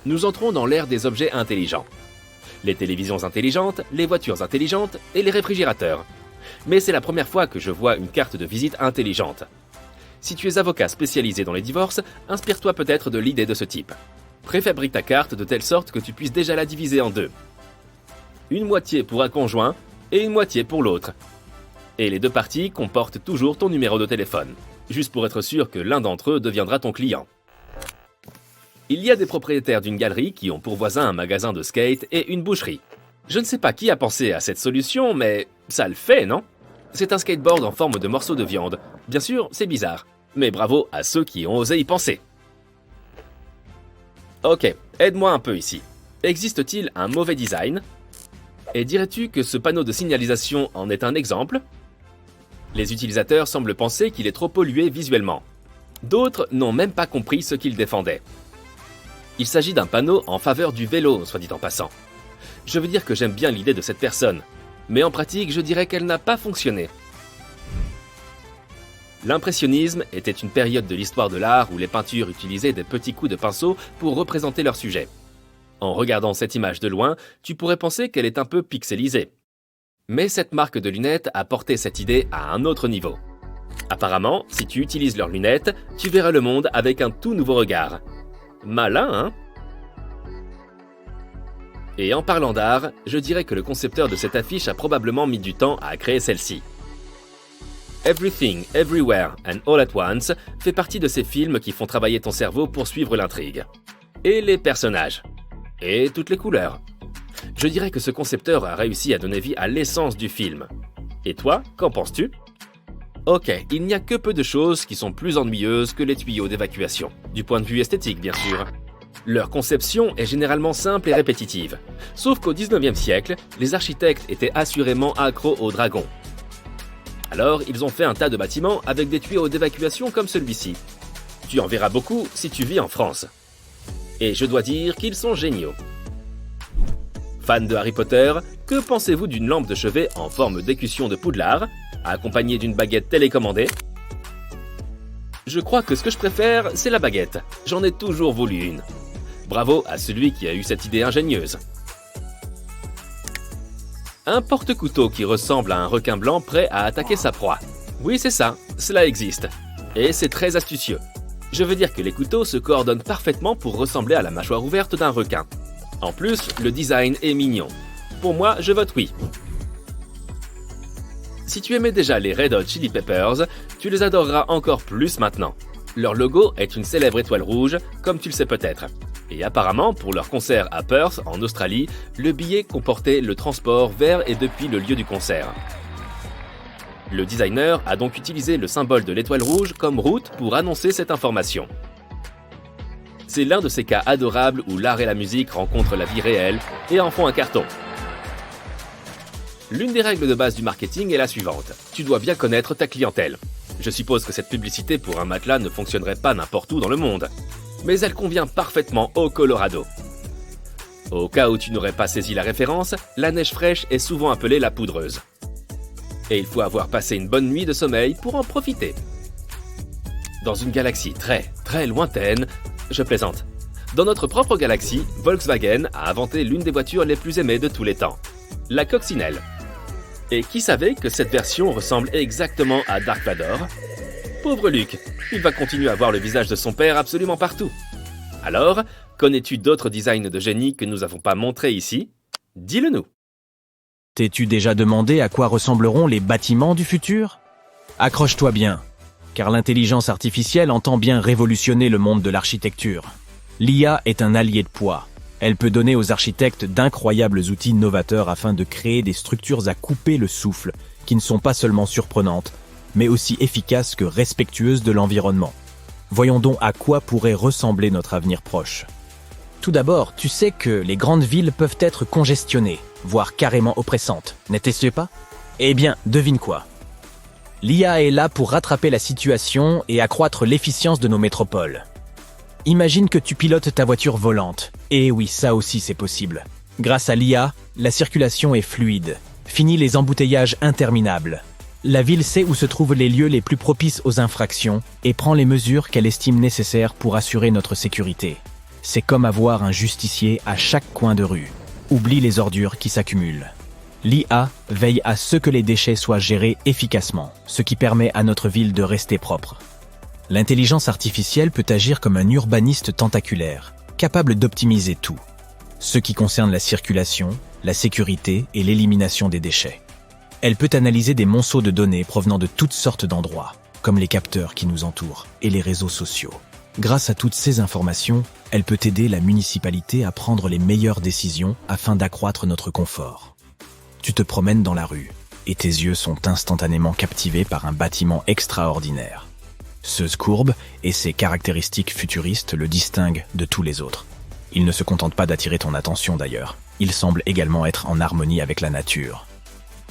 Nous entrons dans l'ère des objets intelligents. Les télévisions intelligentes, les voitures intelligentes et les réfrigérateurs. Mais c'est la première fois que je vois une carte de visite intelligente. Si tu es avocat spécialisé dans les divorces, inspire-toi peut-être de l'idée de ce type. Préfabrique ta carte de telle sorte que tu puisses déjà la diviser en deux. Une moitié pour un conjoint et une moitié pour l'autre. Et les deux parties comportent toujours ton numéro de téléphone, juste pour être sûr que l'un d'entre eux deviendra ton client. Il y a des propriétaires d'une galerie qui ont pour voisin un magasin de skate et une boucherie. Je ne sais pas qui a pensé à cette solution, mais ça le fait, non? C'est un skateboard en forme de morceau de viande. Bien sûr, c'est bizarre, mais bravo à ceux qui ont osé y penser. Ok, aide-moi un peu ici. Existe-t-il un mauvais design? Et dirais-tu que ce panneau de signalisation en est un exemple? Les utilisateurs semblent penser qu'il est trop pollué visuellement. D'autres n'ont même pas compris ce qu'il défendait. Il s'agit d'un panneau en faveur du vélo, soit dit en passant. Je veux dire que j'aime bien l'idée de cette personne, mais en pratique, je dirais qu'elle n'a pas fonctionné. L'impressionnisme était une période de l'histoire de l'art où les peintures utilisaient des petits coups de pinceau pour représenter leur sujet. En regardant cette image de loin, tu pourrais penser qu'elle est un peu pixelisée. Mais cette marque de lunettes a porté cette idée à un autre niveau. Apparemment, si tu utilises leurs lunettes, tu verras le monde avec un tout nouveau regard. Malin, hein? Et en parlant d'art, je dirais que le concepteur de cette affiche a probablement mis du temps à créer celle-ci. Everything, Everywhere and All at Once fait partie de ces films qui font travailler ton cerveau pour suivre l'intrigue. Et les personnages. Et toutes les couleurs. Je dirais que ce concepteur a réussi à donner vie à l'essence du film. Et toi, qu'en penses-tu? Ok, il n'y a que peu de choses qui sont plus ennuyeuses que les tuyaux d'évacuation. Du point de vue esthétique, bien sûr. Leur conception est généralement simple et répétitive. Sauf qu'au 19e siècle, les architectes étaient assurément accros aux dragons. Alors, ils ont fait un tas de bâtiments avec des tuyaux d'évacuation comme celui-ci. Tu en verras beaucoup si tu vis en France. Et je dois dire qu'ils sont géniaux. Fan de Harry Potter, que pensez-vous d'une lampe de chevet en forme d'écusson de Poudlard, accompagnée d'une baguette télécommandée? Je crois que ce que je préfère, c'est la baguette. J'en ai toujours voulu une. Bravo à celui qui a eu cette idée ingénieuse. Un porte-couteau qui ressemble à un requin blanc prêt à attaquer sa proie. Oui, c'est ça, cela existe. Et c'est très astucieux. Je veux dire que les couteaux se coordonnent parfaitement pour ressembler à la mâchoire ouverte d'un requin. En plus, le design est mignon. Pour moi, je vote oui. Si tu aimais déjà les Red Hot Chili Peppers, tu les adoreras encore plus maintenant. Leur logo est une célèbre étoile rouge, comme tu le sais peut-être. Et apparemment, pour leur concert à Perth, en Australie, le billet comportait le transport vers et depuis le lieu du concert. Le designer a donc utilisé le symbole de l'étoile rouge comme route pour annoncer cette information. C'est l'un de ces cas adorables où l'art et la musique rencontrent la vie réelle et en font un carton. L'une des règles de base du marketing est la suivante. Tu dois bien connaître ta clientèle. Je suppose que cette publicité pour un matelas ne fonctionnerait pas n'importe où dans le monde. Mais elle convient parfaitement au Colorado. Au cas où tu n'aurais pas saisi la référence, la neige fraîche est souvent appelée la poudreuse. Et il faut avoir passé une bonne nuit de sommeil pour en profiter. Dans une galaxie très lointaine, je plaisante. Dans notre propre galaxie, Volkswagen a inventé l'une des voitures les plus aimées de tous les temps, la coccinelle. Et qui savait que cette version ressemble exactement à Dark Vador? Pauvre Luke, il va continuer à voir le visage de son père absolument partout. Alors, connais-tu d'autres designs de génie que nous n'avons pas montrés ici? Dis-le nous. T'es-tu déjà demandé à quoi ressembleront les bâtiments du futur? Accroche-toi bien, car l'intelligence artificielle entend bien révolutionner le monde de l'architecture. L'IA est un allié de poids. Elle peut donner aux architectes d'incroyables outils novateurs afin de créer des structures à couper le souffle, qui ne sont pas seulement surprenantes, mais aussi efficaces que respectueuses de l'environnement. Voyons donc à quoi pourrait ressembler notre avenir proche. Tout d'abord, tu sais que les grandes villes peuvent être congestionnées, voire carrément oppressantes, n'était-ce pas? Eh bien, devine quoi? L'IA est là pour rattraper la situation et accroître l'efficience de nos métropoles. Imagine que tu pilotes ta voiture volante. Et oui, ça aussi c'est possible. Grâce à l'IA, la circulation est fluide. Fini les embouteillages interminables. La ville sait où se trouvent les lieux les plus propices aux infractions et prend les mesures qu'elle estime nécessaires pour assurer notre sécurité. C'est comme avoir un justicier à chaque coin de rue. Oublie les ordures qui s'accumulent. L'IA veille à ce que les déchets soient gérés efficacement, ce qui permet à notre ville de rester propre. L'intelligence artificielle peut agir comme un urbaniste tentaculaire, capable d'optimiser tout, ce qui concerne la circulation, la sécurité et l'élimination des déchets. Elle peut analyser des monceaux de données provenant de toutes sortes d'endroits, comme les capteurs qui nous entourent et les réseaux sociaux. Grâce à toutes ces informations, elle peut aider la municipalité à prendre les meilleures décisions afin d'accroître notre confort. Tu te promènes dans la rue et tes yeux sont instantanément captivés par un bâtiment extraordinaire. Ce courbe et ses caractéristiques futuristes le distinguent de tous les autres. Il ne se contente pas d'attirer ton attention d'ailleurs, il semble également être en harmonie avec la nature.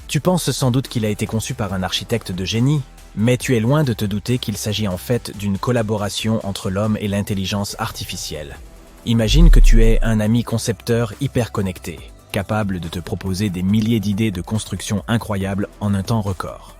Tu penses sans doute qu'il a été conçu par un architecte de génie, mais tu es loin de te douter qu'il s'agit en fait d'une collaboration entre l'homme et l'intelligence artificielle. Imagine que tu es un ami concepteur hyper connecté, capable de te proposer des milliers d'idées de construction incroyables en un temps record.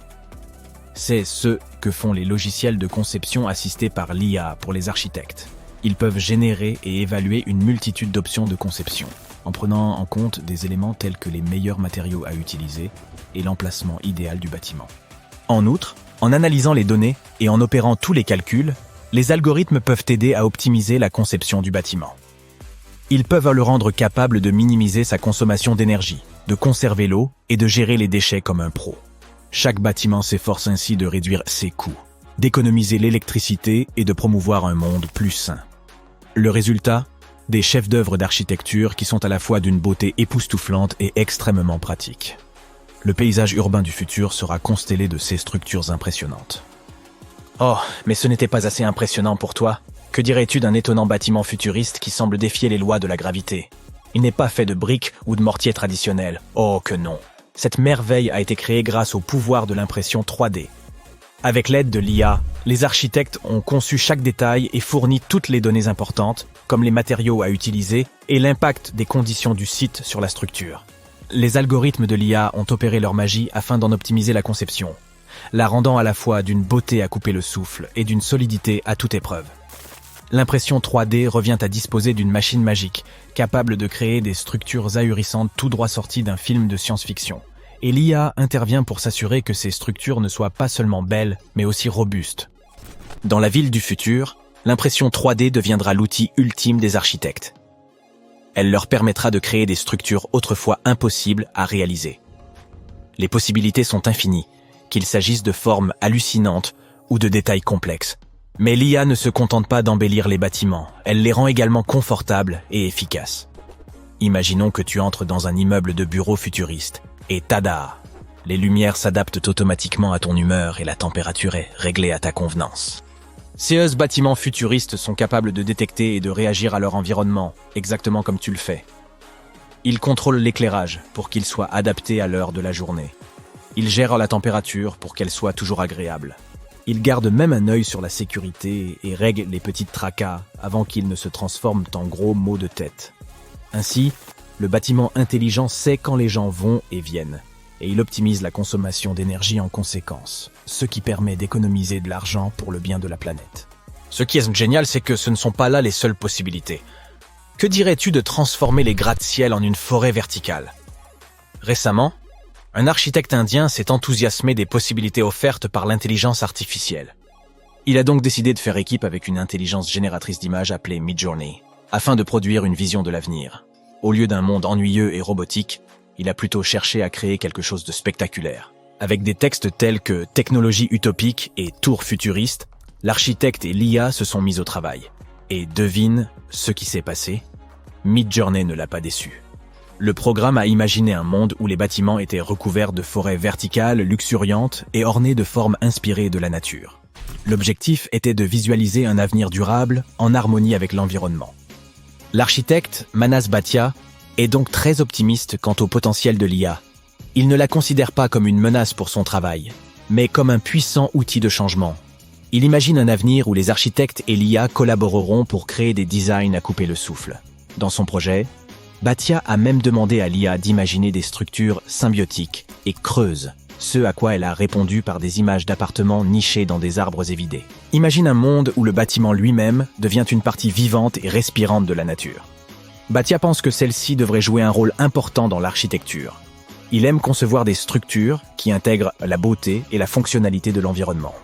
C'est ce que font les logiciels de conception assistés par l'IA pour les architectes. Ils peuvent générer et évaluer une multitude d'options de conception, en prenant en compte des éléments tels que les meilleurs matériaux à utiliser et l'emplacement idéal du bâtiment. En outre, en analysant les données et en opérant tous les calculs, les algorithmes peuvent aider à optimiser la conception du bâtiment. Ils peuvent le rendre capable de minimiser sa consommation d'énergie, de conserver l'eau et de gérer les déchets comme un pro. Chaque bâtiment s'efforce ainsi de réduire ses coûts, d'économiser l'électricité et de promouvoir un monde plus sain. Le résultat ? Des chefs d'œuvre d'architecture qui sont à la fois d'une beauté époustouflante et extrêmement pratiques. Le paysage urbain du futur sera constellé de ces structures impressionnantes. Oh, mais ce n'était pas assez impressionnant pour toi ? Que dirais-tu d'un étonnant bâtiment futuriste qui semble défier les lois de la gravité ? Il n'est pas fait de briques ou de mortier traditionnels. Oh que non ! Cette merveille a été créée grâce au pouvoir de l'impression 3D. Avec l'aide de l'IA, les architectes ont conçu chaque détail et fourni toutes les données importantes, comme les matériaux à utiliser et l'impact des conditions du site sur la structure. Les algorithmes de l'IA ont opéré leur magie afin d'en optimiser la conception, la rendant à la fois d'une beauté à couper le souffle et d'une solidité à toute épreuve. L'impression 3D revient à disposer d'une machine magique, capable de créer des structures ahurissantes tout droit sorties d'un film de science-fiction. Et l'IA intervient pour s'assurer que ces structures ne soient pas seulement belles, mais aussi robustes. Dans la ville du futur, l'impression 3D deviendra l'outil ultime des architectes. Elle leur permettra de créer des structures autrefois impossibles à réaliser. Les possibilités sont infinies, qu'il s'agisse de formes hallucinantes ou de détails complexes. Mais l'IA ne se contente pas d'embellir les bâtiments, elle les rend également confortables et efficaces. Imaginons que tu entres dans un immeuble de bureau futuriste, et tada! Les lumières s'adaptent automatiquement à ton humeur et la température est réglée à ta convenance. Ces bâtiments futuristes sont capables de détecter et de réagir à leur environnement, exactement comme tu le fais. Ils contrôlent l'éclairage pour qu'il soit adapté à l'heure de la journée. Ils gèrent la température pour qu'elle soit toujours agréable. Ils gardent même un œil sur la sécurité et règlent les petites tracas avant qu'ils ne se transforment en gros maux de tête. Ainsi, le bâtiment intelligent sait quand les gens vont et viennent, et il optimise la consommation d'énergie en conséquence, ce qui permet d'économiser de l'argent pour le bien de la planète. Ce qui est génial, c'est que ce ne sont pas là les seules possibilités. Que dirais-tu de transformer les gratte-ciel en une forêt verticale ? Récemment, un architecte indien s'est enthousiasmé des possibilités offertes par l'intelligence artificielle. Il a donc décidé de faire équipe avec une intelligence génératrice d'images appelée Midjourney, afin de produire une vision de l'avenir. Au lieu d'un monde ennuyeux et robotique, il a plutôt cherché à créer quelque chose de spectaculaire. Avec des textes tels que « technologie utopique » et « tour futuriste », l'architecte et l'IA se sont mis au travail. Et devine ce qui s'est passé ? Midjourney ne l'a pas déçu. Le programme a imaginé un monde où les bâtiments étaient recouverts de forêts verticales, luxuriantes et ornées de formes inspirées de la nature. L'objectif était de visualiser un avenir durable en harmonie avec l'environnement. L'architecte, Manas Bhatia, est donc très optimiste quant au potentiel de l'IA. Il ne la considère pas comme une menace pour son travail, mais comme un puissant outil de changement. Il imagine un avenir où les architectes et l'IA collaboreront pour créer des designs à couper le souffle. Dans son projet, Bhatia a même demandé à l'IA d'imaginer des structures symbiotiques et creuses, ce à quoi elle a répondu par des images d'appartements nichés dans des arbres évidés. Imagine un monde où le bâtiment lui-même devient une partie vivante et respirante de la nature. Bhatia pense que celle-ci devrait jouer un rôle important dans l'architecture. Il aime concevoir des structures qui intègrent la beauté et la fonctionnalité de l'environnement.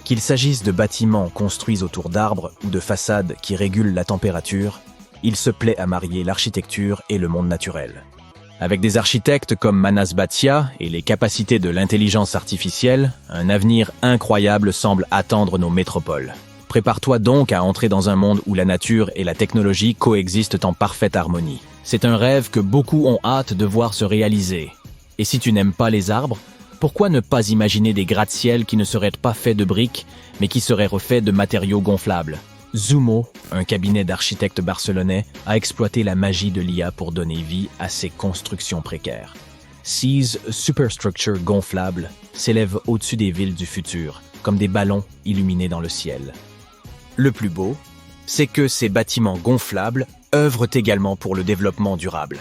Qu'il s'agisse de bâtiments construits autour d'arbres ou de façades qui régulent la température, il se plaît à marier l'architecture et le monde naturel. Avec des architectes comme Manas Bhatia et les capacités de l'intelligence artificielle, un avenir incroyable semble attendre nos métropoles. Prépare-toi donc à entrer dans un monde où la nature et la technologie coexistent en parfaite harmonie. C'est un rêve que beaucoup ont hâte de voir se réaliser. Et si tu n'aimes pas les arbres, pourquoi ne pas imaginer des gratte-ciel qui ne seraient pas faits de briques, mais qui seraient refaits de matériaux gonflables ? Zumo, un cabinet d'architectes barcelonais, a exploité la magie de l'IA pour donner vie à ces constructions précaires. Ces superstructures gonflables s'élèvent au-dessus des villes du futur, comme des ballons illuminés dans le ciel. Le plus beau, c'est que ces bâtiments gonflables œuvrent également pour le développement durable.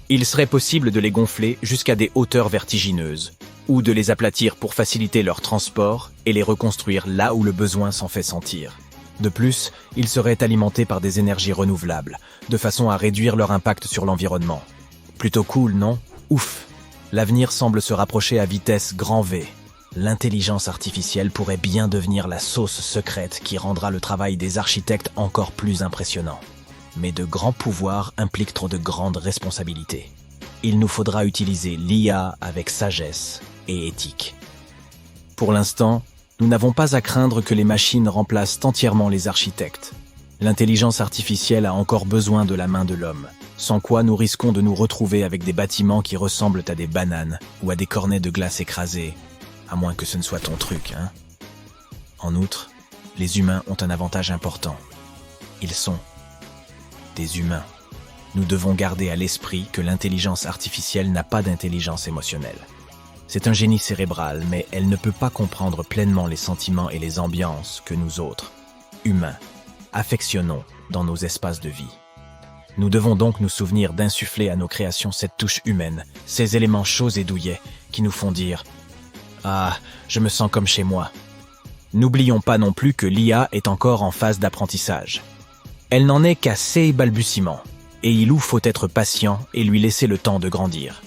Il serait possible de les gonfler jusqu'à des hauteurs vertigineuses, ou de les aplatir pour faciliter leur transport et les reconstruire là où le besoin s'en fait sentir. De plus, ils seraient alimentés par des énergies renouvelables, de façon à réduire leur impact sur l'environnement. Plutôt cool, non? Ouf! L'avenir semble se rapprocher à vitesse grand V. L'intelligence artificielle pourrait bien devenir la sauce secrète qui rendra le travail des architectes encore plus impressionnant. Mais de grands pouvoirs impliquent trop de grandes responsabilités. Il nous faudra utiliser l'IA avec sagesse et éthique. Pour l'instant, nous n'avons pas à craindre que les machines remplacent entièrement les architectes. L'intelligence artificielle a encore besoin de la main de l'homme, sans quoi nous risquons de nous retrouver avec des bâtiments qui ressemblent à des bananes ou à des cornets de glace écrasés, à moins que ce ne soit ton truc, hein. En outre, les humains ont un avantage important. Ils sont des humains. Nous devons garder à l'esprit que l'intelligence artificielle n'a pas d'intelligence émotionnelle. C'est un génie cérébral, mais elle ne peut pas comprendre pleinement les sentiments et les ambiances que nous autres, humains, affectionnons dans nos espaces de vie. Nous devons donc nous souvenir d'insuffler à nos créations cette touche humaine, ces éléments chauds et douillets qui nous font dire « Ah, je me sens comme chez moi ». N'oublions pas non plus que l'IA est encore en phase d'apprentissage. Elle n'en est qu'à ses balbutiements, et il nous faut être patient et lui laisser le temps de grandir.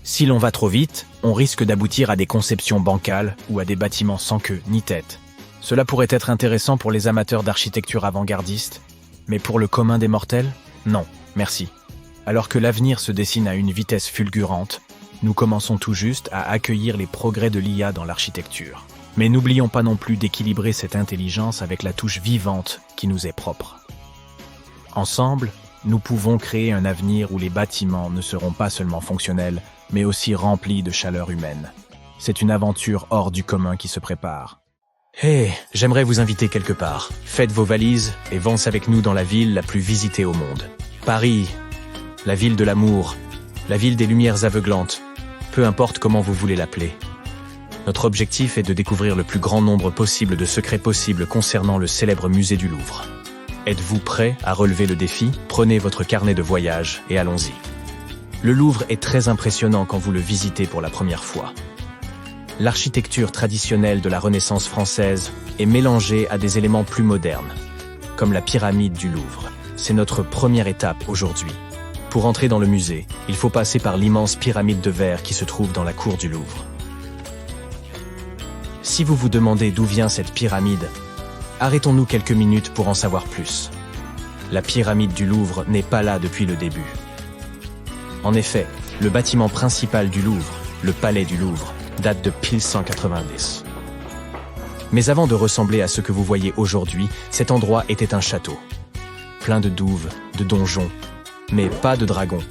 Si l'on va trop vite, on risque d'aboutir à des conceptions bancales ou à des bâtiments sans queue ni tête. Cela pourrait être intéressant pour les amateurs d'architecture avant-gardiste, mais pour le commun des mortels, non, merci. Alors que l'avenir se dessine à une vitesse fulgurante, nous commençons tout juste à accueillir les progrès de l'IA dans l'architecture. Mais n'oublions pas non plus d'équilibrer cette intelligence avec la touche vivante qui nous est propre. Ensemble, nous pouvons créer un avenir où les bâtiments ne seront pas seulement fonctionnels, mais aussi remplis de chaleur humaine. C'est une aventure hors du commun qui se prépare. Hey, j'aimerais vous inviter quelque part. Faites vos valises et avancez avec nous dans la ville la plus visitée au monde. Paris, la ville de l'amour, la ville des lumières aveuglantes, peu importe comment vous voulez l'appeler. Notre objectif est de découvrir le plus grand nombre possible de secrets possibles concernant le célèbre musée du Louvre. Êtes-vous prêt à relever le défi? Prenez votre carnet de voyage et allons-y. Le Louvre est très impressionnant quand vous le visitez pour la première fois. L'architecture traditionnelle de la Renaissance française est mélangée à des éléments plus modernes, comme la pyramide du Louvre. C'est notre première étape aujourd'hui. Pour entrer dans le musée, il faut passer par l'immense pyramide de verre qui se trouve dans la cour du Louvre. Si vous vous demandez d'où vient cette pyramide, arrêtons-nous quelques minutes pour en savoir plus. La pyramide du Louvre n'est pas là depuis le début. En effet, le bâtiment principal du Louvre, le Palais du Louvre, date de 1190. Mais avant de ressembler à ce que vous voyez aujourd'hui, cet endroit était un château. Plein de douves, de donjons, mais pas de dragons,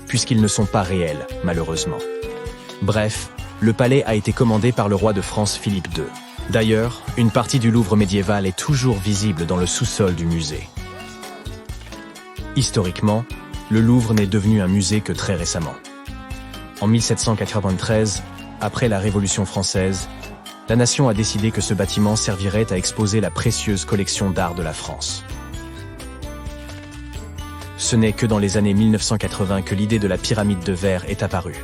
puisqu'ils ne sont pas réels, malheureusement. Bref, le palais a été commandé par le roi de France Philippe II. D'ailleurs, une partie du Louvre médiéval est toujours visible dans le sous-sol du musée. Historiquement, le Louvre n'est devenu un musée que très récemment. En 1793, après la Révolution française, la nation a décidé que ce bâtiment servirait à exposer la précieuse collection d'art de la France. Ce n'est que dans les années 1980 que l'idée de la pyramide de verre est apparue.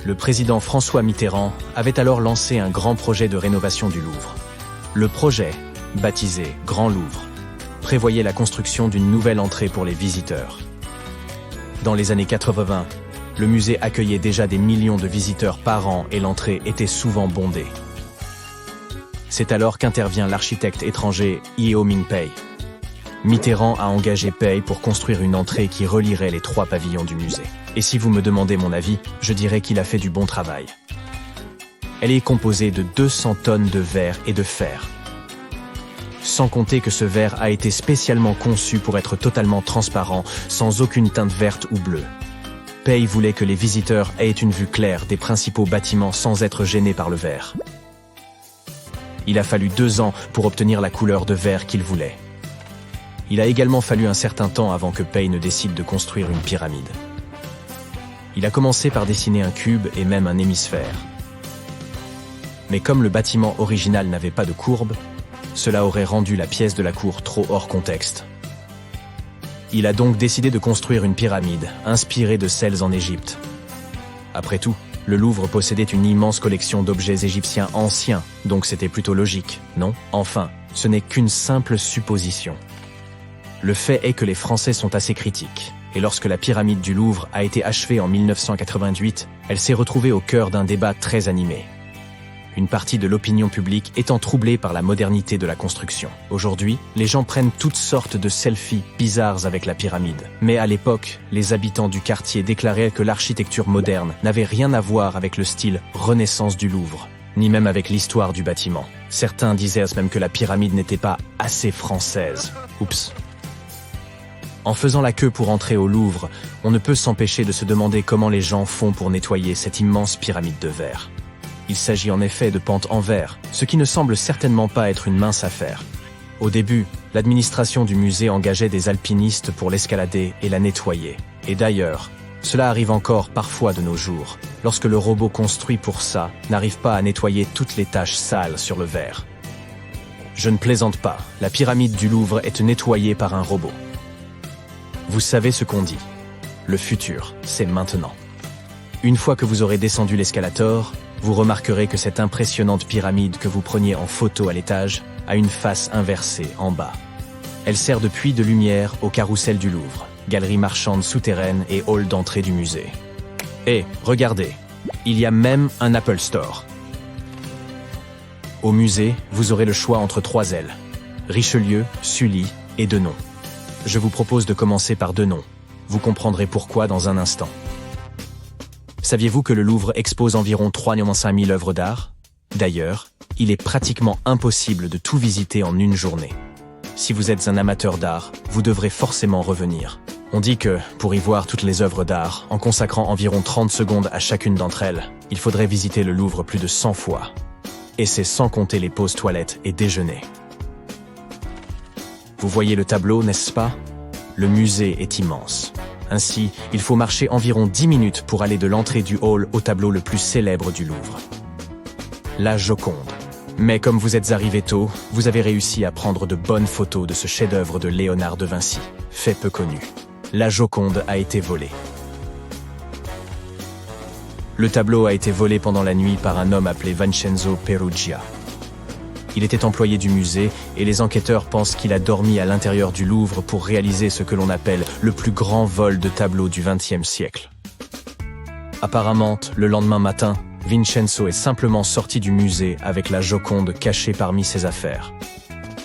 Le président François Mitterrand avait alors lancé un grand projet de rénovation du Louvre. Le projet, baptisé Grand Louvre, prévoyait la construction d'une nouvelle entrée pour les visiteurs. Dans les années 80, le musée accueillait déjà des millions de visiteurs par an et l'entrée était souvent bondée. C'est alors qu'intervient l'architecte étranger Yeo Ming-pei. Mitterrand a engagé Pei pour construire une entrée qui relierait les 3 pavillons du musée. Et si vous me demandez mon avis, je dirais qu'il a fait du bon travail. Elle est composée de 200 tonnes de verre et de fer. Sans compter que ce verre a été spécialement conçu pour être totalement transparent, sans aucune teinte verte ou bleue. Pei voulait que les visiteurs aient une vue claire des principaux bâtiments sans être gênés par le verre. Il a fallu 2 ans pour obtenir la couleur de verre qu'il voulait. Il a également fallu un certain temps avant que Pei ne décide de construire une pyramide. Il a commencé par dessiner un cube et même un hémisphère. Mais comme le bâtiment original n'avait pas de courbe, cela aurait rendu la pièce de la cour trop hors contexte. Il a donc décidé de construire une pyramide, inspirée de celles en Égypte. Après tout, Le Louvre possédait une immense collection d'objets égyptiens anciens, donc c'était plutôt logique, non? Enfin, ce n'est qu'une simple supposition. Le fait est que les Français sont assez critiques, et lorsque la pyramide du Louvre a été achevée en 1988, elle s'est retrouvée au cœur d'un débat très animé. Une partie de l'opinion publique étant troublée par la modernité de la construction. Aujourd'hui, les gens prennent toutes sortes de selfies bizarres avec la pyramide. Mais à l'époque, les habitants du quartier déclaraient que l'architecture moderne n'avait rien à voir avec le style Renaissance du Louvre, ni même avec l'histoire du bâtiment. Certains disaient même que la pyramide n'était pas assez française. Oups. En faisant la queue pour entrer au Louvre, on ne peut s'empêcher de se demander comment les gens font pour nettoyer cette immense pyramide de verre. Il s'agit en effet de pentes en verre, ce qui ne semble certainement pas être une mince affaire. Au début, l'administration du musée engageait des alpinistes pour l'escalader et la nettoyer. Et d'ailleurs, cela arrive encore parfois de nos jours, lorsque le robot construit pour ça n'arrive pas à nettoyer toutes les taches sales sur le verre. Je ne plaisante pas, la pyramide du Louvre est nettoyée par un robot. Vous savez ce qu'on dit. Le futur, c'est maintenant. Une fois que vous aurez descendu l'escalator, vous remarquerez que cette impressionnante pyramide que vous preniez en photo à l'étage a une face inversée en bas. Elle sert de puits de lumière au carrousel du Louvre, galerie marchande souterraine et hall d'entrée du musée. Et, regardez, il y a même un Apple Store. Au musée, vous aurez le choix entre 3 ailes, Richelieu, Sully et Denon. Je vous propose de commencer par Denon. Vous comprendrez pourquoi dans un instant. Saviez-vous que le Louvre expose environ 3,5 000 œuvres d'art? D'ailleurs, il est pratiquement impossible de tout visiter en une journée. Si vous êtes un amateur d'art, vous devrez forcément revenir. On dit que, pour y voir toutes les œuvres d'art, en consacrant environ 30 secondes à chacune d'entre elles, il faudrait visiter le Louvre plus de 100 fois. Et c'est sans compter les pauses toilettes et déjeuner. Vous voyez le tableau, n'est-ce pas? Le musée est immense. Ainsi, il faut marcher environ 10 minutes pour aller de l'entrée du hall au tableau le plus célèbre du Louvre. La Joconde. Mais comme vous êtes arrivé tôt, vous avez réussi à prendre de bonnes photos de ce chef-d'œuvre de Léonard de Vinci, fait peu connu. La Joconde a été volée. Le tableau a été volé pendant la nuit par un homme appelé Vincenzo Perugia. Il était employé du musée et les enquêteurs pensent qu'il a dormi à l'intérieur du Louvre pour réaliser ce que l'on appelle le plus grand vol de tableaux du XXe siècle. Apparemment, le lendemain matin, Vincenzo est simplement sorti du musée avec la Joconde cachée parmi ses affaires.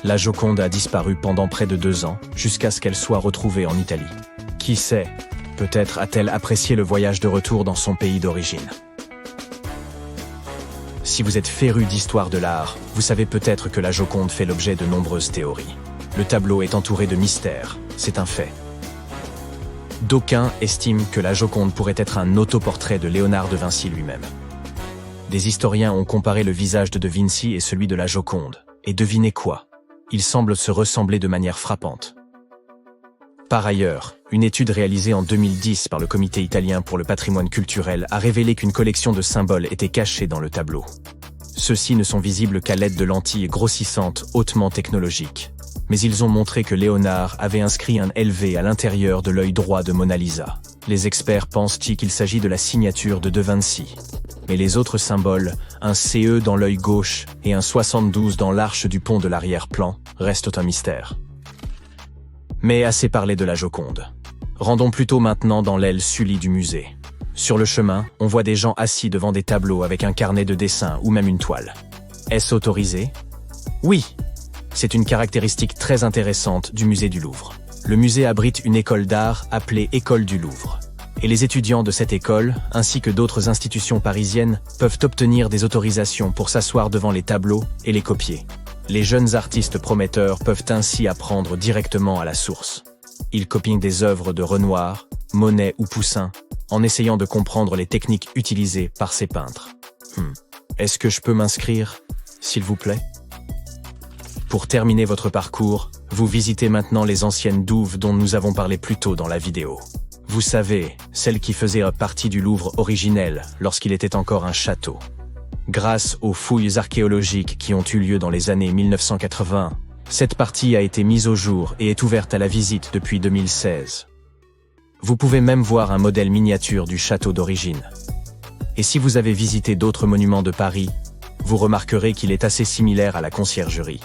La Joconde a disparu pendant près de 2 ans, jusqu'à ce qu'elle soit retrouvée en Italie. Qui sait, peut-être a-t-elle apprécié le voyage de retour dans son pays d'origine. Si vous êtes féru d'histoire de l'art, vous savez peut-être que la Joconde fait l'objet de nombreuses théories. Le tableau est entouré de mystères, c'est un fait. D'aucuns estiment que la Joconde pourrait être un autoportrait de Léonard de Vinci lui-même. Des historiens ont comparé le visage de Vinci et celui de la Joconde. Et devinez quoi? Ils semblent se ressembler de manière frappante. Par ailleurs, une étude réalisée en 2010 par le Comité italien pour le patrimoine culturel a révélé qu'une collection de symboles était cachée dans le tableau. Ceux-ci ne sont visibles qu'à l'aide de lentilles grossissantes hautement technologiques. Mais ils ont montré que Léonard avait inscrit un LV à l'intérieur de l'œil droit de Mona Lisa. Les experts pensent qu'il s'agit de la signature de Vinci. Mais les autres symboles, un CE dans l'œil gauche et un 72 dans l'arche du pont de l'arrière-plan, restent un mystère. Mais assez parlé de la Joconde. Rendons plutôt maintenant dans l'aile Sully du musée. Sur le chemin, on voit des gens assis devant des tableaux avec un carnet de dessin ou même une toile. Est-ce autorisé? Oui. C'est une caractéristique très intéressante du musée du Louvre. Le musée abrite une école d'art appelée École du Louvre. Et les étudiants de cette école, ainsi que d'autres institutions parisiennes, peuvent obtenir des autorisations pour s'asseoir devant les tableaux et les copier. Les jeunes artistes prometteurs peuvent ainsi apprendre directement à la source. Ils copient des œuvres de Renoir, Monet ou Poussin, en essayant de comprendre les techniques utilisées par ces peintres. Est-ce que je peux m'inscrire, s'il vous plaît? Pour terminer votre parcours, vous visitez maintenant les anciennes douves dont nous avons parlé plus tôt dans la vidéo. Vous savez, celles qui faisaient partie du Louvre originel lorsqu'il était encore un château. Grâce aux fouilles archéologiques qui ont eu lieu dans les années 1980, cette partie a été mise au jour et est ouverte à la visite depuis 2016. Vous pouvez même voir un modèle miniature du château d'origine. Et si vous avez visité d'autres monuments de Paris, vous remarquerez qu'il est assez similaire à la Conciergerie.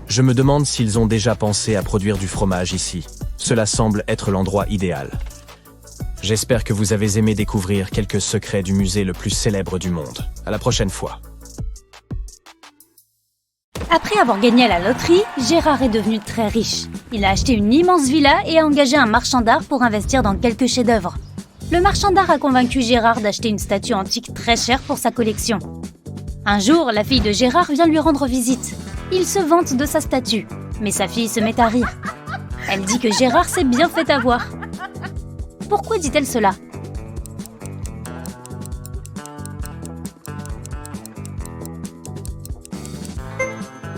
Je me demande s'ils ont déjà pensé à produire du fromage ici. Cela semble être l'endroit idéal. J'espère que vous avez aimé découvrir quelques secrets du musée le plus célèbre du monde. À la prochaine fois. Après avoir gagné à la loterie, Gérard est devenu très riche. Il a acheté une immense villa et a engagé un marchand d'art pour investir dans quelques chefs-d'œuvre. Le marchand d'art a convaincu Gérard d'acheter une statue antique très chère pour sa collection. Un jour, la fille de Gérard vient lui rendre visite. Il se vante de sa statue, mais sa fille se met à rire. Elle dit que Gérard s'est bien fait avoir. Pourquoi dit-elle cela ?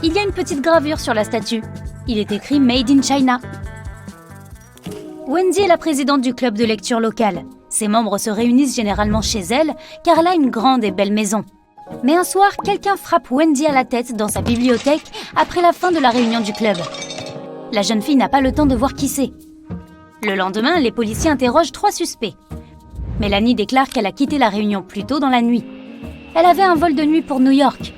Il y a une petite gravure sur la statue. Il est écrit « Made in China ». Wendy est la présidente du club de lecture local. Ses membres se réunissent généralement chez elle, car elle a une grande et belle maison. Mais un soir, quelqu'un frappe Wendy à la tête dans sa bibliothèque après la fin de la réunion du club. La jeune fille n'a pas le temps de voir qui c'est. Le lendemain, les policiers interrogent 3 suspects. Mélanie déclare qu'elle a quitté la réunion plus tôt dans la nuit. Elle avait un vol de nuit pour New York.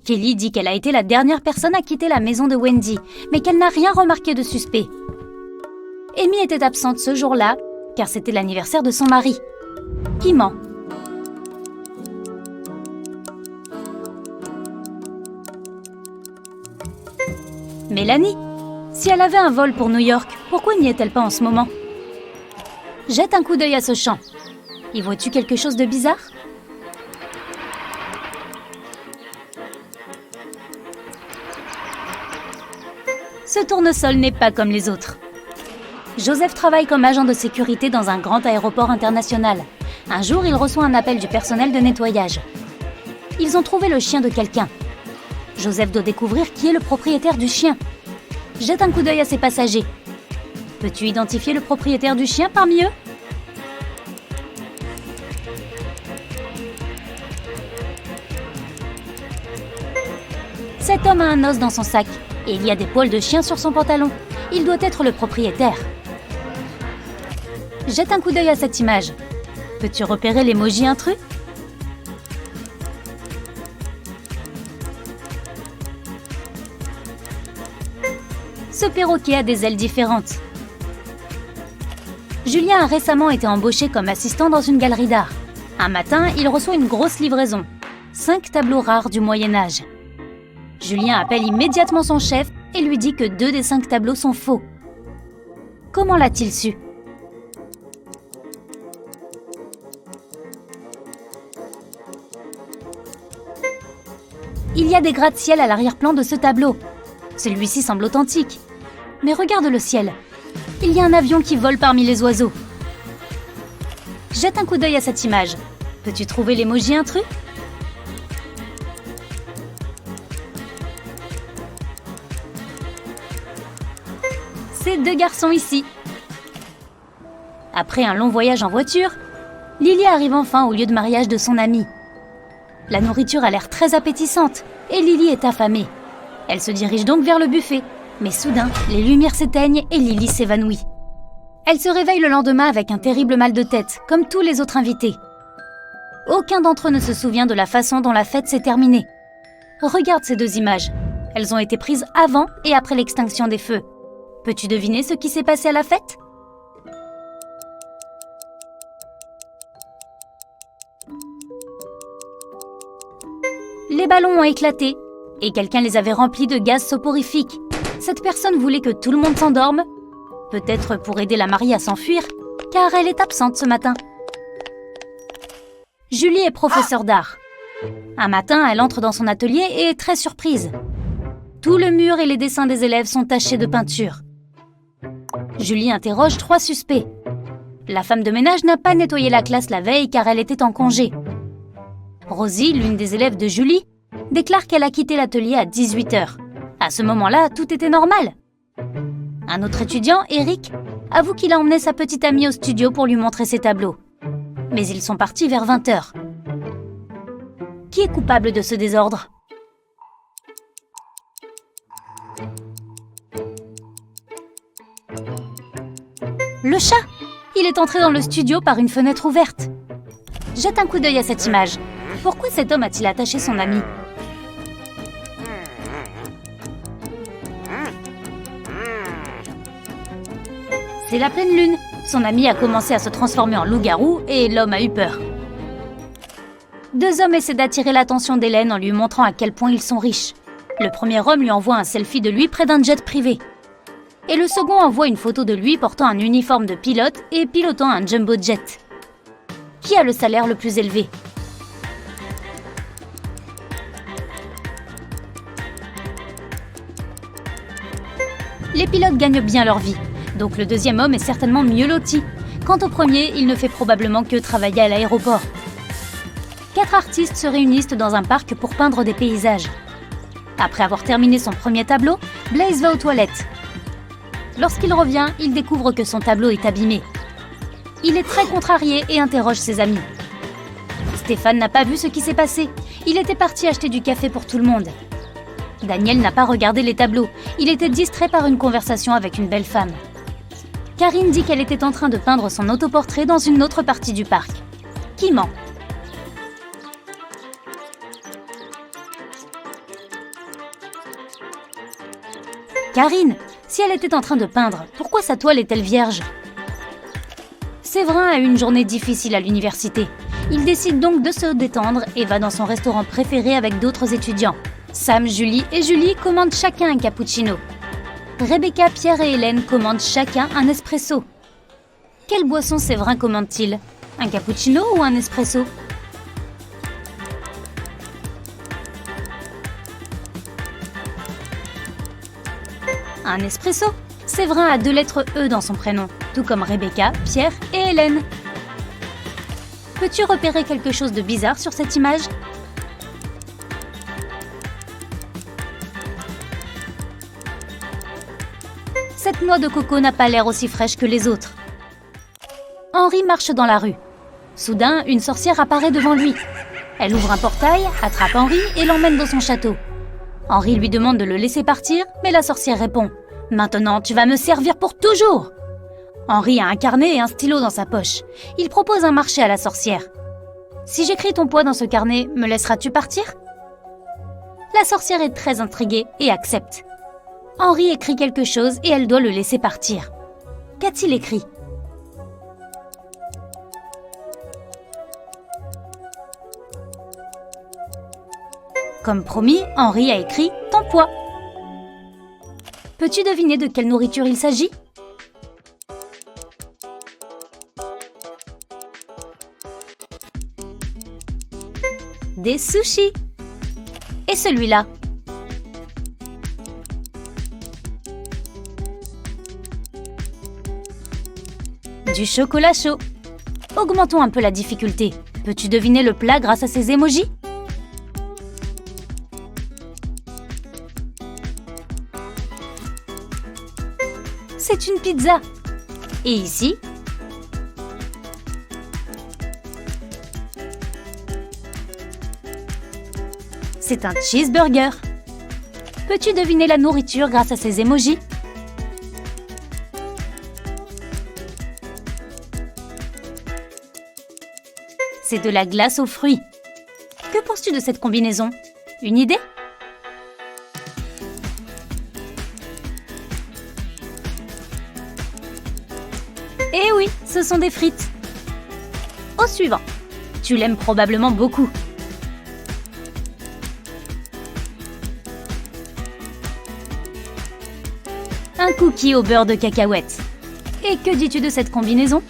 Kelly dit qu'elle a été la dernière personne à quitter la maison de Wendy, mais qu'elle n'a rien remarqué de suspect. Amy était absente ce jour-là, car c'était l'anniversaire de son mari. Qui ment ? Mélanie ? Si elle avait un vol pour New York, pourquoi n'y est-elle pas en ce moment ? Jette un coup d'œil à ce champ. Y vois-tu quelque chose de bizarre ? Ce tournesol n'est pas comme les autres. Joseph travaille comme agent de sécurité dans un grand aéroport international. Un jour, il reçoit un appel du personnel de nettoyage. Ils ont trouvé le chien de quelqu'un. Joseph doit découvrir qui est le propriétaire du chien. Jette un coup d'œil à ses passagers. Peux-tu identifier le propriétaire du chien parmi eux ? Cet homme a un os dans son sac et il y a des poils de chien sur son pantalon. Il doit être le propriétaire. Jette un coup d'œil à cette image. Peux-tu repérer l'emoji intrus ? Ce perroquet a des ailes différentes. Julien a récemment été embauché comme assistant dans une galerie d'art. Un matin, il reçoit une grosse livraison. 5 tableaux rares du Moyen-Âge. Julien appelle immédiatement son chef et lui dit que 2 des 5 tableaux sont faux. Comment l'a-t-il su ? Il y a des gratte-ciel à l'arrière-plan de ce tableau. Celui-ci semble authentique. Mais regarde le ciel. Il y a un avion qui vole parmi les oiseaux. Jette un coup d'œil à cette image. Peux-tu trouver l'emoji intrus ? Ces 2 garçons ici. Après un long voyage en voiture, Lily arrive enfin au lieu de mariage de son amie. La nourriture a l'air très appétissante et Lily est affamée. Elle se dirige donc vers le buffet, mais soudain, les lumières s'éteignent et Lily s'évanouit. Elle se réveille le lendemain avec un terrible mal de tête, comme tous les autres invités. Aucun d'entre eux ne se souvient de la façon dont la fête s'est terminée. Regarde ces 2 images. Elles ont été prises avant et après l'extinction des feux. Peux-tu deviner ce qui s'est passé à la fête ? Les ballons ont éclaté et quelqu'un les avait remplis de gaz soporifique. Cette personne voulait que tout le monde s'endorme, peut-être pour aider la mariée à s'enfuir, car elle est absente ce matin. Julie est professeure d'art. Un matin, elle entre dans son atelier et est très surprise. Tout le mur et les dessins des élèves sont tachés de peinture. Julie interroge 3 suspects. La femme de ménage n'a pas nettoyé la classe la veille car elle était en congé. Rosie, l'une des élèves de Julie, déclare qu'elle a quitté l'atelier à 18h. À ce moment-là, tout était normal. Un autre étudiant, Eric, avoue qu'il a emmené sa petite amie au studio pour lui montrer ses tableaux. Mais ils sont partis vers 20h. Qui est coupable de ce désordre ? Le chat ! Il est entré dans le studio par une fenêtre ouverte. Jette un coup d'œil à cette image. Pourquoi cet homme a-t-il attaché son ami? C'est la pleine lune. Son ami a commencé à se transformer en loup-garou et l'homme a eu peur. Deux hommes essaient d'attirer l'attention d'Hélène en lui montrant à quel point ils sont riches. Le premier homme lui envoie un selfie de lui près d'un jet privé. Et le second envoie une photo de lui portant un uniforme de pilote et pilotant un jumbo jet. Qui a le salaire le plus élevé? Les pilotes gagnent bien leur vie, donc le deuxième homme est certainement mieux loti. Quant au premier, il ne fait probablement que travailler à l'aéroport. 4 artistes se réunissent dans un parc pour peindre des paysages. Après avoir terminé son premier tableau, Blaze va aux toilettes. Lorsqu'il revient, il découvre que son tableau est abîmé. Il est très contrarié et interroge ses amis. Stéphane n'a pas vu ce qui s'est passé. Il était parti acheter du café pour tout le monde. Daniel n'a pas regardé les tableaux. Il était distrait par une conversation avec une belle femme. Karine dit qu'elle était en train de peindre son autoportrait dans une autre partie du parc. Qui ment? Karine, si elle était en train de peindre, pourquoi sa toile est-elle vierge? Séverin a eu une journée difficile à l'université. Il décide donc de se détendre et va dans son restaurant préféré avec d'autres étudiants. Sam, Julie et Julie commandent chacun un cappuccino. Rebecca, Pierre et Hélène commandent chacun un espresso. Quelle boisson Séverin commande-t-il? Un cappuccino ou un espresso? Un espresso. Séverin a 2 lettres E dans son prénom, tout comme Rebecca, Pierre et Hélène. Peux-tu repérer quelque chose de bizarre sur cette image? Cette noix de coco n'a pas l'air aussi fraîche que les autres. Henri marche dans la rue. Soudain, une sorcière apparaît devant lui. Elle ouvre un portail, attrape Henri et l'emmène dans son château. Henri lui demande de le laisser partir, mais la sorcière répond « Maintenant, tu vas me servir pour toujours !» Henri a un carnet et un stylo dans sa poche. Il propose un marché à la sorcière. « Si j'écris ton poids dans ce carnet, me laisseras-tu partir ?» La sorcière est très intriguée et accepte. Henri écrit quelque chose et elle doit le laisser partir. Qu'a-t-il écrit? Comme promis, Henri a écrit « ton poids ». Peux-tu deviner de quelle nourriture il s'agit? Des sushis. Et celui-là? Du chocolat chaud. Augmentons un peu la difficulté. Peux-tu deviner le plat grâce à ces émojis? C'est une pizza. Et ici? C'est un cheeseburger. Peux-tu deviner la nourriture grâce à ces émojis? C'est de la glace aux fruits. Que penses-tu de cette combinaison? Une idée? Eh oui, ce sont des frites. Au suivant. Tu l'aimes probablement beaucoup. Un cookie au beurre de cacahuète. Et que dis-tu de cette combinaison?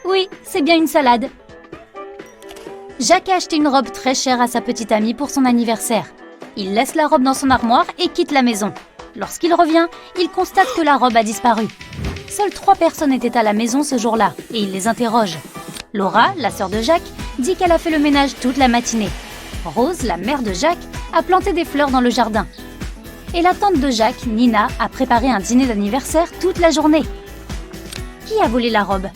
Oui, c'est bien une salade. Jacques a acheté une robe très chère à sa petite amie pour son anniversaire. Il laisse la robe dans son armoire et quitte la maison. Lorsqu'il revient, il constate que la robe a disparu. Seules 3 personnes étaient à la maison ce jour-là et il les interroge. Laura, la sœur de Jacques, dit qu'elle a fait le ménage toute la matinée. Rose, la mère de Jacques, a planté des fleurs dans le jardin. Et la tante de Jacques, Nina, a préparé un dîner d'anniversaire toute la journée. Qui a volé la robe?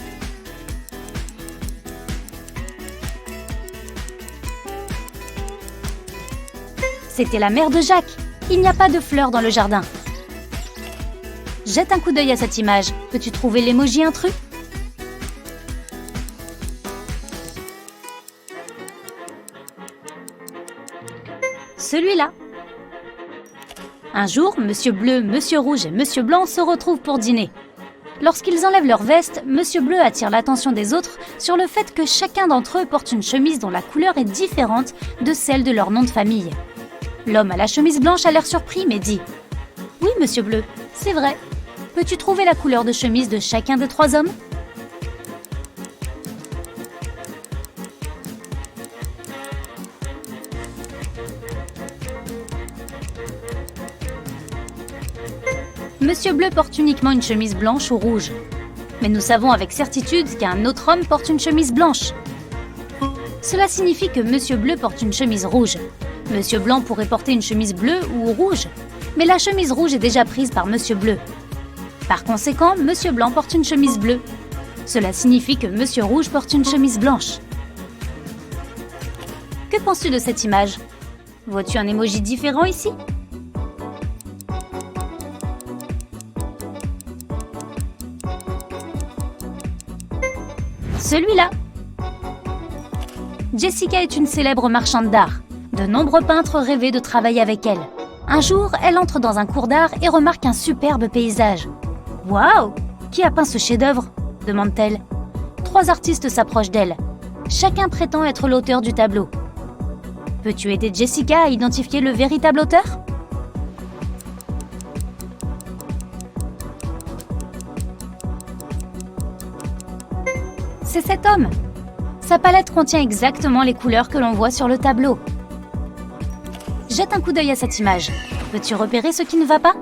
C'était la mère de Jacques. Il n'y a pas de fleurs dans le jardin. Jette un coup d'œil à cette image. Peux-tu trouver l'emoji intrus? Celui-là. Un jour, Monsieur Bleu, Monsieur Rouge et Monsieur Blanc se retrouvent pour dîner. Lorsqu'ils enlèvent leur veste, Monsieur Bleu attire l'attention des autres sur le fait que chacun d'entre eux porte une chemise dont la couleur est différente de celle de leur nom de famille. L'homme à la chemise blanche a l'air surpris mais dit « Oui, Monsieur Bleu, c'est vrai. Peux-tu trouver la couleur de chemise de chacun des 3 hommes ?» Monsieur Bleu porte uniquement une chemise blanche ou rouge. Mais nous savons avec certitude qu'un autre homme porte une chemise blanche. Cela signifie que Monsieur Bleu porte une chemise rouge. Monsieur Blanc pourrait porter une chemise bleue ou rouge, mais la chemise rouge est déjà prise par Monsieur Bleu. Par conséquent, Monsieur Blanc porte une chemise bleue. Cela signifie que Monsieur Rouge porte une chemise blanche. Que penses-tu de cette image? Vois-tu un emoji différent ici? Celui-là. Jessica est une célèbre marchande d'art. De nombreux peintres rêvaient de travailler avec elle. Un jour, elle entre dans un cours d'art et remarque un superbe paysage. « Waouh! Qui a peint ce chef-d'œuvre » demande-t-elle. 3 artistes s'approchent d'elle. Chacun prétend être l'auteur du tableau. Peux-tu aider Jessica à identifier le véritable auteur? C'est cet homme. Sa palette contient exactement les couleurs que l'on voit sur le tableau. Jette un coup d'œil à cette image. Peux-tu repérer ce qui ne va pas?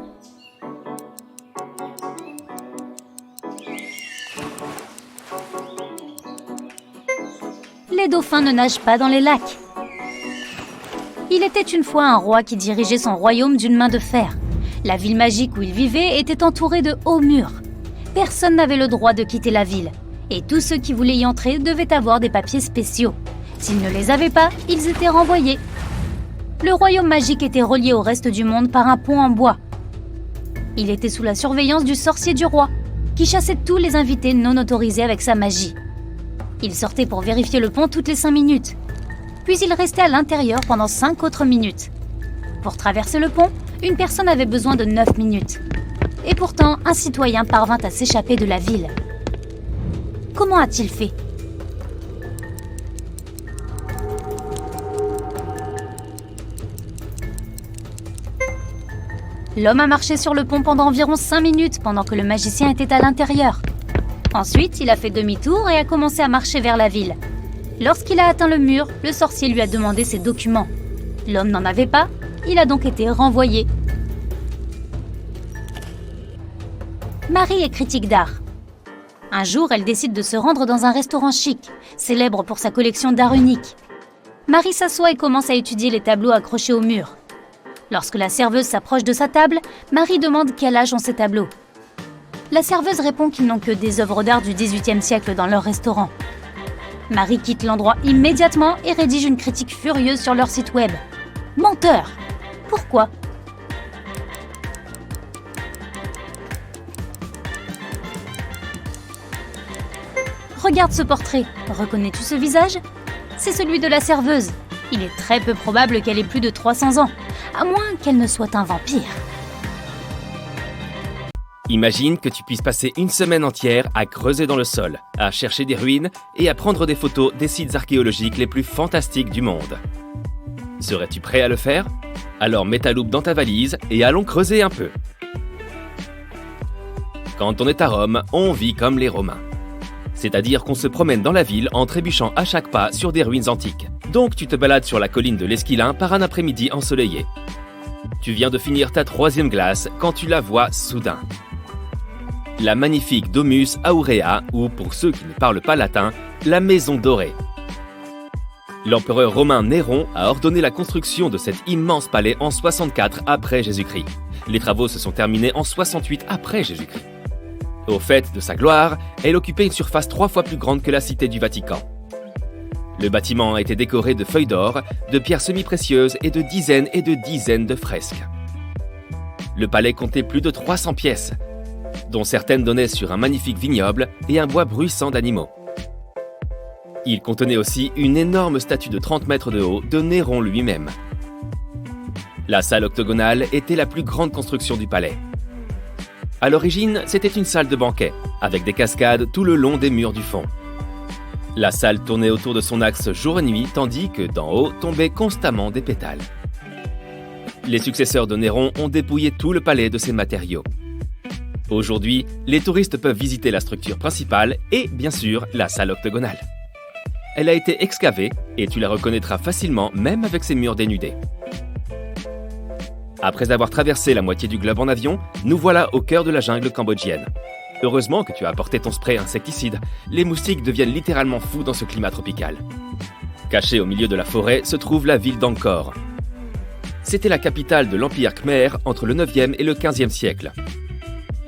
Les dauphins ne nagent pas dans les lacs. Il était une fois un roi qui dirigeait son royaume d'une main de fer. La ville magique où il vivait était entourée de hauts murs. Personne n'avait le droit de quitter la ville. Et tous ceux qui voulaient y entrer devaient avoir des papiers spéciaux. S'ils ne les avaient pas, ils étaient renvoyés. Le royaume magique était relié au reste du monde par un pont en bois. Il était sous la surveillance du sorcier du roi, qui chassait tous les invités non autorisés avec sa magie. Il sortait pour vérifier le pont toutes les 5 minutes. Puis il restait à l'intérieur pendant 5 autres minutes. Pour traverser le pont, une personne avait besoin de 9 minutes. Et pourtant, un citoyen parvint à s'échapper de la ville. Comment a-t-il fait? L'homme a marché sur le pont pendant environ 5 minutes pendant que le magicien était à l'intérieur. Ensuite, il a fait demi-tour et a commencé à marcher vers la ville. Lorsqu'il a atteint le mur, le sorcier lui a demandé ses documents. L'homme n'en avait pas, il a donc été renvoyé. Marie est critique d'art. Un jour, elle décide de se rendre dans un restaurant chic, célèbre pour sa collection d'art unique. Marie s'assoit et commence à étudier les tableaux accrochés au mur. Lorsque la serveuse s'approche de sa table, Marie demande quel âge ont ces tableaux. La serveuse répond qu'ils n'ont que des œuvres d'art du XVIIIe siècle dans leur restaurant. Marie quitte l'endroit immédiatement et rédige une critique furieuse sur leur site web. Menteur! Pourquoi? Regarde ce portrait. Reconnais-tu ce visage? C'est celui de la serveuse. Il est très peu probable qu'elle ait plus de 300 ans, à moins qu'elle ne soit un vampire. Imagine que tu puisses passer une semaine entière à creuser dans le sol, à chercher des ruines et à prendre des photos des sites archéologiques les plus fantastiques du monde. Serais-tu prêt à le faire? Alors mets ta loupe dans ta valise et allons creuser un peu. Quand on est à Rome, on vit comme les Romains. C'est-à-dire qu'on se promène dans la ville en trébuchant à chaque pas sur des ruines antiques. Donc tu te balades sur la colline de l'Esquilin par un après-midi ensoleillé. Tu viens de finir ta 3e glace quand tu la vois soudain. La magnifique Domus Aurea, ou pour ceux qui ne parlent pas latin, la Maison Dorée. L'empereur romain Néron a ordonné la construction de cet immense palais en 64 après Jésus-Christ. Les travaux se sont terminés en 68 après Jésus-Christ. Au fait de sa gloire, elle occupait une surface 3 fois plus grande que la cité du Vatican. Le bâtiment a été décoré de feuilles d'or, de pierres semi-précieuses et de dizaines de fresques. Le palais comptait plus de 300 pièces. dont certaines donnaient sur un magnifique vignoble et un bois bruissant d'animaux. Il contenait aussi une énorme statue de 30 mètres de haut de Néron lui-même. La salle octogonale était la plus grande construction du palais. À l'origine, c'était une salle de banquet, avec des cascades tout le long des murs du fond. La salle tournait autour de son axe jour et nuit, tandis que d'en haut tombaient constamment des pétales. Les successeurs de Néron ont dépouillé tout le palais de ses matériaux. Aujourd'hui, les touristes peuvent visiter la structure principale et, bien sûr, la salle octogonale. Elle a été excavée et tu la reconnaîtras facilement même avec ses murs dénudés. Après avoir traversé la moitié du globe en avion, nous voilà au cœur de la jungle cambodgienne. Heureusement que tu as apporté ton spray insecticide, les moustiques deviennent littéralement fous dans ce climat tropical. Cachée au milieu de la forêt se trouve la ville d'Angkor. C'était la capitale de l'Empire Khmer entre le 9e et le 15e siècle.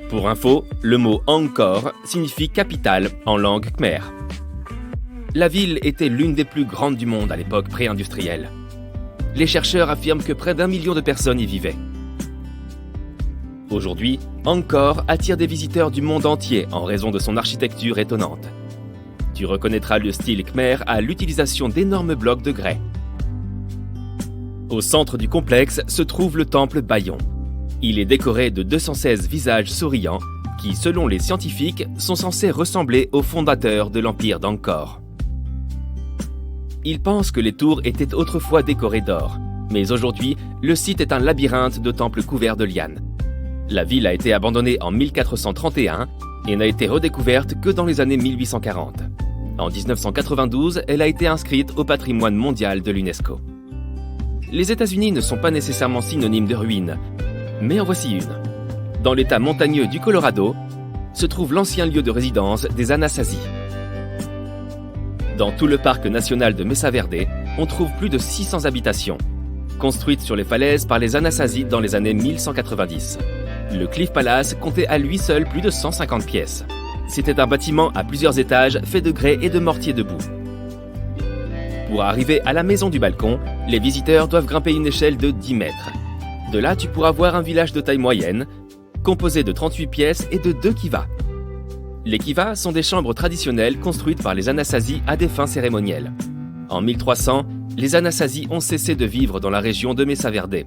Pour info, le mot Angkor signifie capitale en langue khmer. La ville était l'une des plus grandes du monde à l'époque pré-industrielle. Les chercheurs affirment que près d'1 million de personnes y vivaient. Aujourd'hui, Angkor attire des visiteurs du monde entier en raison de son architecture étonnante. Tu reconnaîtras le style khmer à l'utilisation d'énormes blocs de grès. Au centre du complexe se trouve le temple Bayon. Il est décoré de 216 visages souriants qui, selon les scientifiques, sont censés ressembler aux fondateurs de l'empire d'Angkor. Ils pensent que les tours étaient autrefois décorées d'or, mais aujourd'hui, le site est un labyrinthe de temples couverts de lianes. La ville a été abandonnée en 1431 et n'a été redécouverte que dans les années 1840. En 1992, elle a été inscrite au patrimoine mondial de l'UNESCO. Les États-Unis ne sont pas nécessairement synonymes de ruines, mais en voici une. Dans l'état montagneux du Colorado, se trouve l'ancien lieu de résidence des Anasazi. Dans tout le parc national de Mesa Verde, on trouve plus de 600 habitations, construites sur les falaises par les Anasazi dans les années 1190. Le Cliff Palace comptait à lui seul plus de 150 pièces. C'était un bâtiment à plusieurs étages fait de grès et de mortier de boue. Pour arriver à la maison du balcon, les visiteurs doivent grimper une échelle de 10 mètres. De là, tu pourras voir un village de taille moyenne, composé de 38 pièces et de 2 kivas. Les kivas sont des chambres traditionnelles construites par les Anasazi à des fins cérémonielles. En 1300, les Anasazi ont cessé de vivre dans la région de Mesa Verde.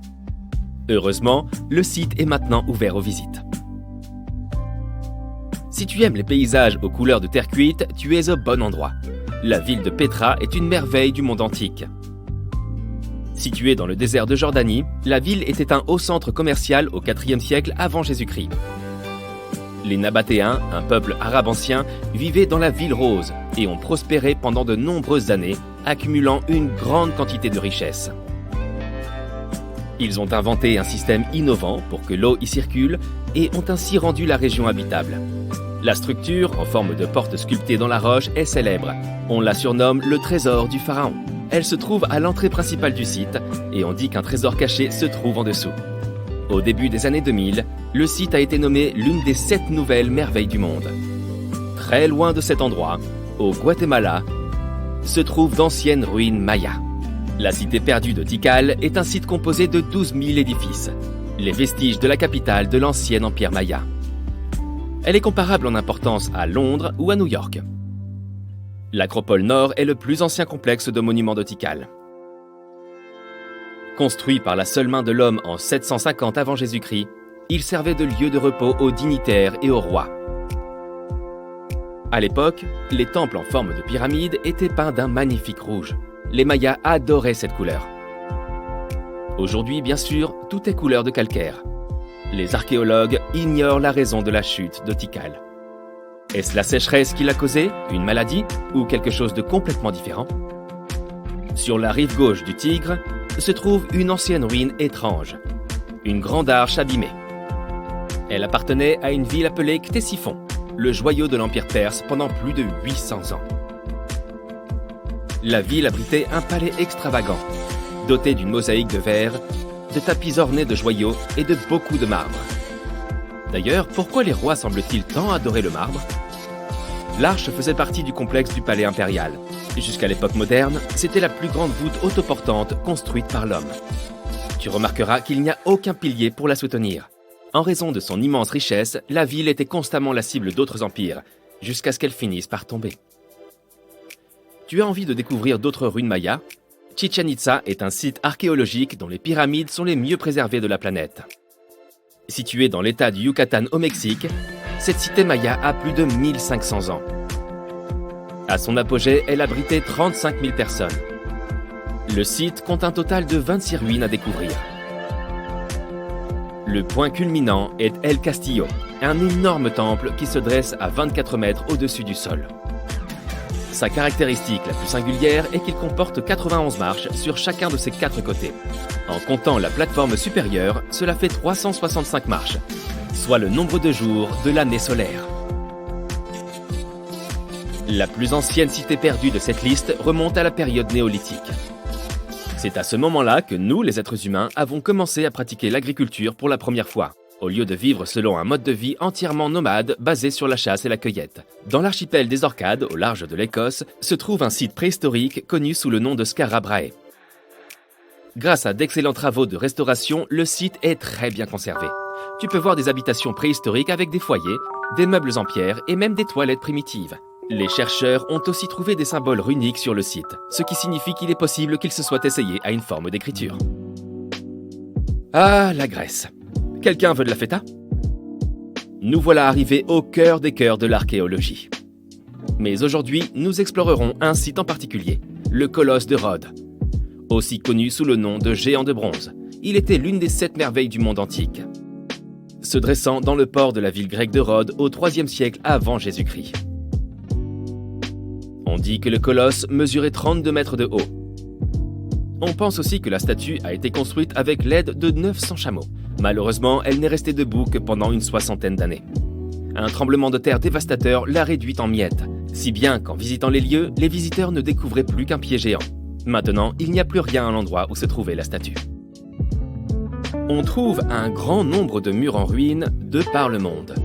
Heureusement, le site est maintenant ouvert aux visites. Si tu aimes les paysages aux couleurs de terre cuite, tu es au bon endroit. La ville de Petra est une merveille du monde antique. Située dans le désert de Jordanie, la ville était un haut centre commercial au IVe siècle avant Jésus-Christ. Les Nabatéens, un peuple arabe ancien, vivaient dans la ville rose et ont prospéré pendant de nombreuses années, accumulant une grande quantité de richesses. Ils ont inventé un système innovant pour que l'eau y circule et ont ainsi rendu la région habitable. La structure, en forme de porte sculptée dans la roche, est célèbre. On la surnomme le trésor du pharaon. Elle se trouve à l'entrée principale du site et on dit qu'un trésor caché se trouve en dessous. Au début des années 2000, le site a été nommé l'une des 7 nouvelles merveilles du monde. Très loin de cet endroit, au Guatemala, se trouvent d'anciennes ruines mayas. La cité perdue de Tikal est un site composé de 12 000 édifices, les vestiges de la capitale de l'ancien empire maya. Elle est comparable en importance à Londres ou à New York. L'Acropole Nord est le plus ancien complexe de monuments de Tikal. Construit par la seule main de l'homme en 750 avant Jésus-Christ, il servait de lieu de repos aux dignitaires et aux rois. À l'époque, les temples en forme de pyramide étaient peints d'un magnifique rouge. Les Mayas adoraient cette couleur. Aujourd'hui, bien sûr, tout est couleur de calcaire. Les archéologues ignorent la raison de la chute de Tikal. Est-ce la sécheresse qui l'a causée, une maladie ou quelque chose de complètement différent? Sur la rive gauche du Tigre se trouve une ancienne ruine étrange, une grande arche abîmée. Elle appartenait à une ville appelée Ctésiphon, le joyau de l'Empire perse pendant plus de 800 ans. La ville abritait un palais extravagant, doté d'une mosaïque de verre, de tapis ornés de joyaux et de beaucoup de marbre. D'ailleurs, pourquoi les rois semblent-ils tant adorer le marbre? L'arche faisait partie du complexe du palais impérial. Jusqu'à l'époque moderne, c'était la plus grande voûte autoportante construite par l'homme. Tu remarqueras qu'il n'y a aucun pilier pour la soutenir. En raison de son immense richesse, la ville était constamment la cible d'autres empires, jusqu'à ce qu'elle finisse par tomber. Tu as envie de découvrir d'autres ruines mayas? Chichén Itzá est un site archéologique dont les pyramides sont les mieux préservées de la planète. Située dans l'état du Yucatan au Mexique, cette cité maya a plus de 1500 ans. À son apogée, elle abritait 35 000 personnes. Le site compte un total de 26 ruines à découvrir. Le point culminant est El Castillo, un énorme temple qui se dresse à 24 mètres au-dessus du sol. Sa caractéristique la plus singulière est qu'il comporte 91 marches sur chacun de ses 4 côtés. En comptant la plateforme supérieure, cela fait 365 marches, soit le nombre de jours de l'année solaire. La plus ancienne cité perdue de cette liste remonte à la période néolithique. C'est à ce moment-là que nous, les êtres humains, avons commencé à pratiquer l'agriculture pour la première fois, au lieu de vivre selon un mode de vie entièrement nomade basé sur la chasse et la cueillette. Dans l'archipel des Orcades, au large de l'Écosse, se trouve un site préhistorique connu sous le nom de Skara Brae. Grâce à d'excellents travaux de restauration, le site est très bien conservé. Tu peux voir des habitations préhistoriques avec des foyers, des meubles en pierre et même des toilettes primitives. Les chercheurs ont aussi trouvé des symboles runiques sur le site, ce qui signifie qu'il est possible qu'il se soit essayé à une forme d'écriture. Ah, la Grèce. Quelqu'un veut de la feta? Nous voilà arrivés au cœur des cœurs de l'archéologie. Mais aujourd'hui, nous explorerons un site en particulier, le colosse de Rhodes. Aussi connu sous le nom de géant de bronze, il était l'une des 7 merveilles du monde antique, se dressant dans le port de la ville grecque de Rhodes au IIIe siècle avant Jésus-Christ. On dit que le colosse mesurait 32 mètres de haut. On pense aussi que la statue a été construite avec l'aide de 900 chameaux. Malheureusement, elle n'est restée debout que pendant une 60aine d'années. Un tremblement de terre dévastateur l'a réduite en miettes, si bien qu'en visitant les lieux, les visiteurs ne découvraient plus qu'un pied géant. Maintenant, il n'y a plus rien à l'endroit où se trouvait la statue. On trouve un grand nombre de murs en ruine de par le monde.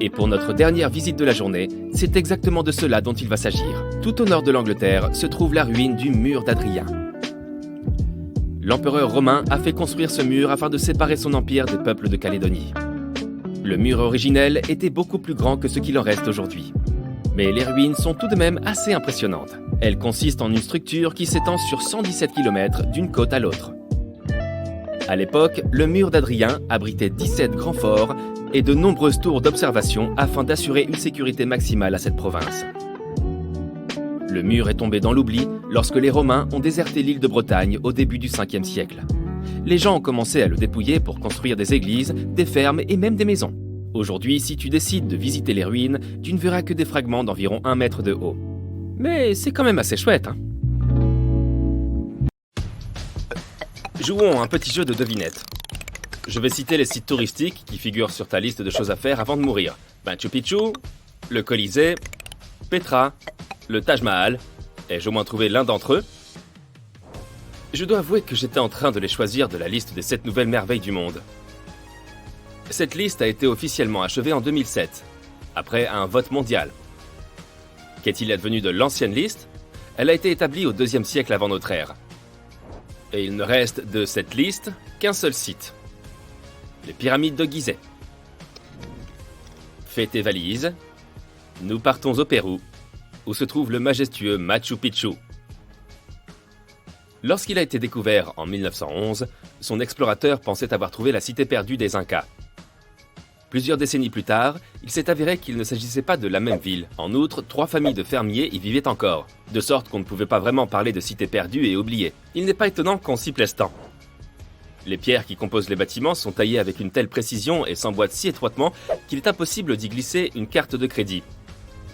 Et pour notre dernière visite de la journée, c'est exactement de cela dont il va s'agir. Tout au nord de l'Angleterre se trouve la ruine du mur d'Adrien. L'empereur romain a fait construire ce mur afin de séparer son empire des peuples de Calédonie. Le mur originel était beaucoup plus grand que ce qu'il en reste aujourd'hui. Mais les ruines sont tout de même assez impressionnantes. Elles consistent en une structure qui s'étend sur 117 km d'une côte à l'autre. À l'époque, le mur d'Adrien abritait 17 grands forts et de nombreuses tours d'observation afin d'assurer une sécurité maximale à cette province. Le mur est tombé dans l'oubli lorsque les Romains ont déserté l'île de Bretagne au début du 5e siècle. Les gens ont commencé à le dépouiller pour construire des églises, des fermes et même des maisons. Aujourd'hui, si tu décides de visiter les ruines, tu ne verras que des fragments d'environ 1 mètre de haut. Mais c'est quand même assez chouette, hein? Jouons un petit jeu de devinette. Je vais citer les sites touristiques qui figurent sur ta liste de choses à faire avant de mourir. Machu Picchu, le Colisée, Petra, le Taj Mahal. Ai-je au moins trouvé l'un d'entre eux? Je dois avouer que j'étais en train de les choisir de la liste des 7 nouvelles merveilles du monde. Cette liste a été officiellement achevée en 2007, après un vote mondial. Qu'est-il advenu de l'ancienne liste? Elle a été établie au IIe siècle avant notre ère. Et il ne reste de cette liste qu'un seul site. Les pyramides de Gizeh. Fais tes valises. Nous partons au Pérou, où se trouve le majestueux Machu Picchu. Lorsqu'il a été découvert en 1911, son explorateur pensait avoir trouvé la cité perdue des Incas. Plusieurs décennies plus tard, il s'est avéré qu'il ne s'agissait pas de la même ville. En outre, 3 familles de fermiers y vivaient encore, de sorte qu'on ne pouvait pas vraiment parler de cité perdue et oubliée. Il n'est pas étonnant qu'on s'y plaise tant. Les pierres qui composent les bâtiments sont taillées avec une telle précision et s'emboîtent si étroitement qu'il est impossible d'y glisser une carte de crédit.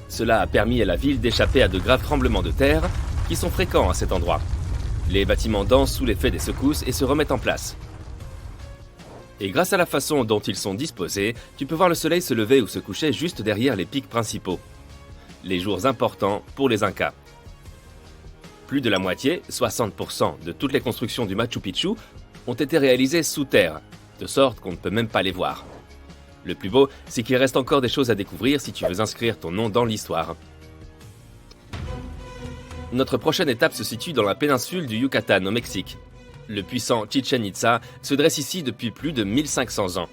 Cela a permis à la ville d'échapper à de graves tremblements de terre qui sont fréquents à cet endroit. Les bâtiments dansent sous l'effet des secousses et se remettent en place. Et grâce à la façon dont ils sont disposés, tu peux voir le soleil se lever ou se coucher juste derrière les pics principaux. Les jours importants pour les Incas. Plus de la moitié, 60% de toutes les constructions du Machu Picchu ont été réalisées sous terre, de sorte qu'on ne peut même pas les voir. Le plus beau, c'est qu'il reste encore des choses à découvrir si tu veux inscrire ton nom dans l'histoire. Notre prochaine étape se situe dans la péninsule du Yucatan, au Mexique. Le puissant Chichén Itzá se dresse ici depuis plus de 1500 ans.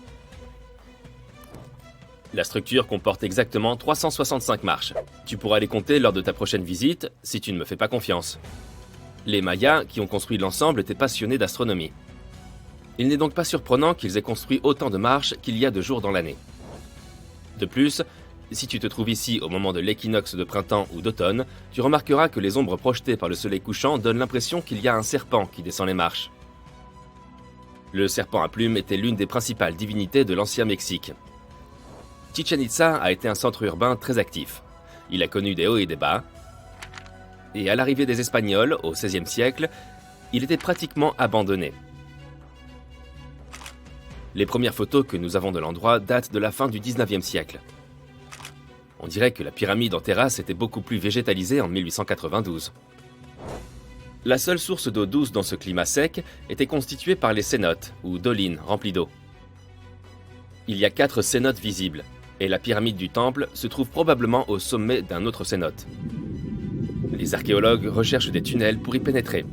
La structure comporte exactement 365 marches. Tu pourras les compter lors de ta prochaine visite, si tu ne me fais pas confiance. Les Mayas, qui ont construit l'ensemble, étaient passionnés d'astronomie. Il n'est donc pas surprenant qu'ils aient construit autant de marches qu'il y a de jours dans l'année. De plus, si tu te trouves ici au moment de l'équinoxe de printemps ou d'automne, tu remarqueras que les ombres projetées par le soleil couchant donnent l'impression qu'il y a un serpent qui descend les marches. Le serpent à plumes était l'une des principales divinités de l'ancien Mexique. Chichén Itzá a été un centre urbain très actif. Il a connu des hauts et des bas. Et à l'arrivée des Espagnols, au XVIe siècle, il était pratiquement abandonné. Les premières photos que nous avons de l'endroit datent de la fin du XIXe siècle. On dirait que la pyramide en terrasse était beaucoup plus végétalisée en 1892. La seule source d'eau douce dans ce climat sec était constituée par les cénotes, ou dolines remplies d'eau. Il y a 4 cénotes visibles, et la pyramide du temple se trouve probablement au sommet d'un autre cénote. Les archéologues recherchent des tunnels pour y pénétrer.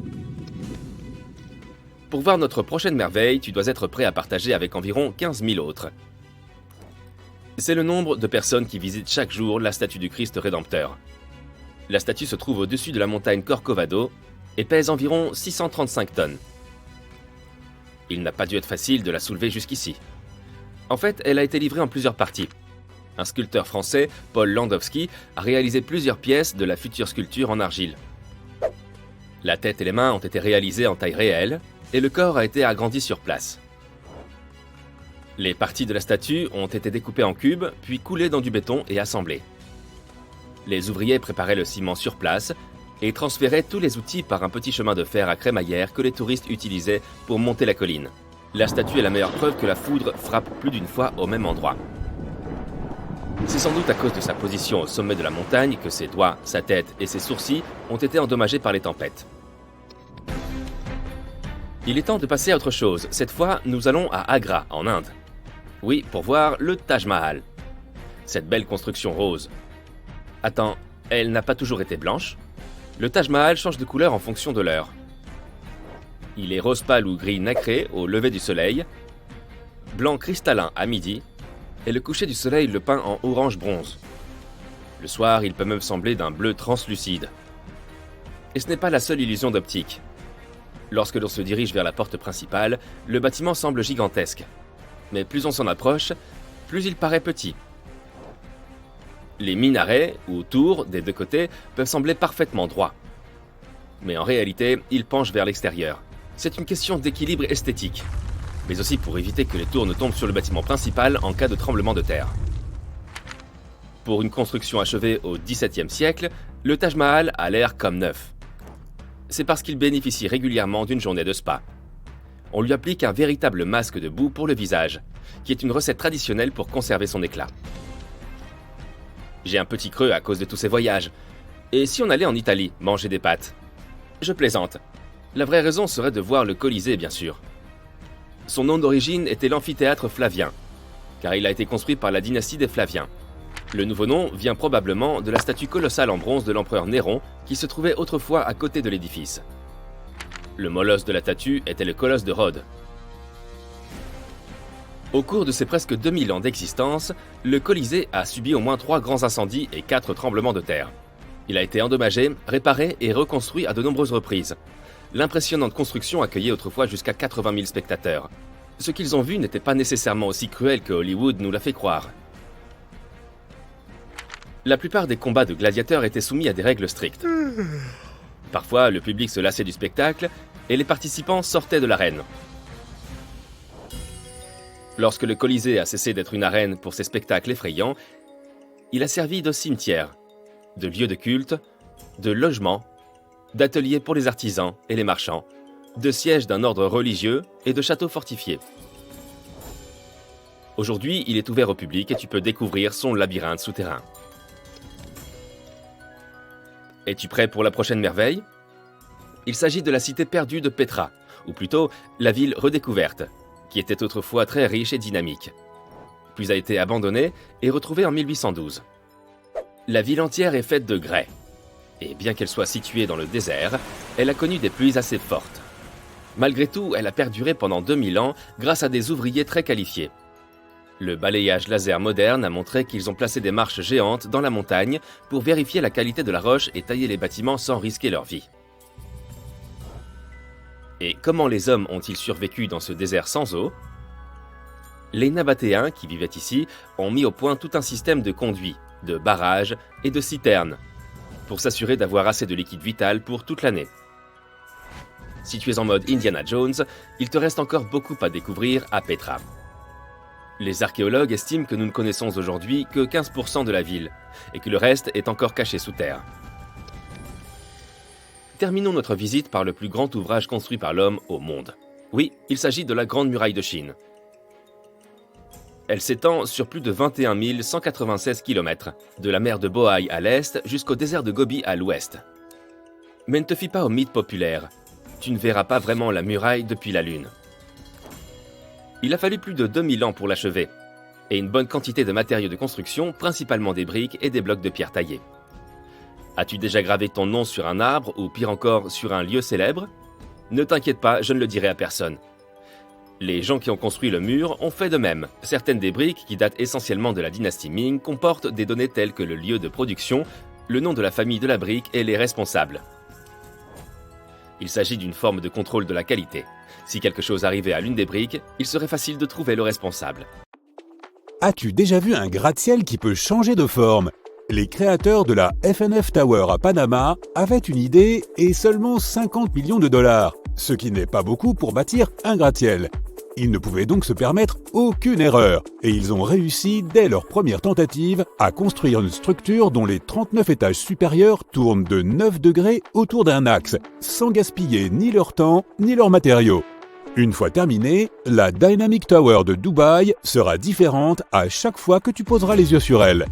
Pour voir notre prochaine merveille, tu dois être prêt à partager avec environ 15 000 autres. C'est le nombre de personnes qui visitent chaque jour la statue du Christ Rédempteur. La statue se trouve au-dessus de la montagne Corcovado et pèse environ 635 tonnes. Il n'a pas dû être facile de la soulever jusqu'ici. En fait, elle a été livrée en plusieurs parties. Un sculpteur français, Paul Landowski, a réalisé plusieurs pièces de la future sculpture en argile. La tête et les mains ont été réalisées en taille réelle, et le corps a été agrandi sur place. Les parties de la statue ont été découpées en cubes, puis coulées dans du béton et assemblées. Les ouvriers préparaient le ciment sur place et transféraient tous les outils par un petit chemin de fer à crémaillère que les touristes utilisaient pour monter la colline. La statue est la meilleure preuve que la foudre frappe plus d'une fois au même endroit. C'est sans doute à cause de sa position au sommet de la montagne que ses doigts, sa tête et ses sourcils ont été endommagés par les tempêtes. Il est temps de passer à autre chose. Cette fois, nous allons à Agra, en Inde. Oui, pour voir le Taj Mahal. Cette belle construction rose. Attends, elle n'a pas toujours été blanche? Le Taj Mahal change de couleur en fonction de l'heure. Il est rose pâle ou gris nacré au lever du soleil, blanc cristallin à midi, et le coucher du soleil le peint en orange bronze. Le soir, il peut même sembler d'un bleu translucide. Et ce n'est pas la seule illusion d'optique. Lorsque l'on se dirige vers la porte principale, le bâtiment semble gigantesque. Mais plus on s'en approche, plus il paraît petit. Les minarets, ou tours, des deux côtés, peuvent sembler parfaitement droits. Mais en réalité, ils penchent vers l'extérieur. C'est une question d'équilibre esthétique, mais aussi pour éviter que les tours ne tombent sur le bâtiment principal en cas de tremblement de terre. Pour une construction achevée au XVIIe siècle, le Taj Mahal a l'air comme neuf. C'est parce qu'il bénéficie régulièrement d'une journée de spa. On lui applique un véritable masque de boue pour le visage, qui est une recette traditionnelle pour conserver son éclat. J'ai un petit creux à cause de tous ces voyages. Et si on allait en Italie manger des pâtes? Je plaisante. La vraie raison serait de voir le Colisée, bien sûr. Son nom d'origine était l'amphithéâtre Flavien, car il a été construit par la dynastie des Flaviens. Le nouveau nom vient probablement de la statue colossale en bronze de l'empereur Néron qui se trouvait autrefois à côté de l'édifice. Le molosse de la statue était le colosse de Rhodes. Au cours de ses presque 2000 ans d'existence, le Colisée a subi au moins 3 grands incendies et 4 tremblements de terre. Il a été endommagé, réparé et reconstruit à de nombreuses reprises. L'impressionnante construction accueillait autrefois jusqu'à 80 000 spectateurs. Ce qu'ils ont vu n'était pas nécessairement aussi cruel que Hollywood nous l'a fait croire. La plupart des combats de gladiateurs étaient soumis à des règles strictes. Parfois, le public se lassait du spectacle et les participants sortaient de l'arène. Lorsque le Colisée a cessé d'être une arène pour ses spectacles effrayants, il a servi de cimetière, de lieu de culte, de logement, d'atelier pour les artisans et les marchands, de siège d'un ordre religieux et de château fortifié. Aujourd'hui, il est ouvert au public et tu peux découvrir son labyrinthe souterrain. Es-tu prêt pour la prochaine merveille? Il s'agit de la cité perdue de Petra, ou plutôt la ville redécouverte, qui était autrefois très riche et dynamique, puis a été abandonnée et retrouvée en 1812. La ville entière est faite de grès, et bien qu'elle soit située dans le désert, elle a connu des pluies assez fortes. Malgré tout, elle a perduré pendant 2000 ans grâce à des ouvriers très qualifiés. Le balayage laser moderne a montré qu'ils ont placé des marches géantes dans la montagne pour vérifier la qualité de la roche et tailler les bâtiments sans risquer leur vie. Et comment les hommes ont-ils survécu dans ce désert sans eau? Les Nabatéens qui vivaient ici ont mis au point tout un système de conduits, de barrages et de citernes pour s'assurer d'avoir assez de liquide vital pour toute l'année. Si tu es en mode Indiana Jones, il te reste encore beaucoup à découvrir à Petra. Les archéologues estiment que nous ne connaissons aujourd'hui que 15% de la ville et que le reste est encore caché sous terre. Terminons notre visite par le plus grand ouvrage construit par l'homme au monde. Oui, il s'agit de la Grande Muraille de Chine. Elle s'étend sur plus de 21 196 km, de la mer de Bohai à l'est jusqu'au désert de Gobi à l'ouest. Mais ne te fie pas aux mythes populaires. Tu ne verras pas vraiment la muraille depuis la Lune. Il a fallu plus de 2000 ans pour l'achever, et une bonne quantité de matériaux de construction, principalement des briques et des blocs de pierre taillés. As-tu déjà gravé ton nom sur un arbre ou pire encore sur un lieu célèbre? Ne t'inquiète pas, je ne le dirai à personne. Les gens qui ont construit le mur ont fait de même. Certaines des briques, qui datent essentiellement de la dynastie Ming, comportent des données telles que le lieu de production, le nom de la famille de la brique et les responsables. Il s'agit d'une forme de contrôle de la qualité. Si quelque chose arrivait à l'une des briques, il serait facile de trouver le responsable. As-tu déjà vu un gratte-ciel qui peut changer de forme? Les créateurs de la FNF Tower à Panama avaient une idée et seulement 50 millions de dollars, ce qui n'est pas beaucoup pour bâtir un gratte-ciel. Ils ne pouvaient donc se permettre aucune erreur, et ils ont réussi dès leur première tentative à construire une structure dont les 39 étages supérieurs tournent de 9 degrés autour d'un axe, sans gaspiller ni leur temps ni leurs matériaux. Une fois terminée, la Dynamic Tower de Dubaï sera différente à chaque fois que tu poseras les yeux sur elle.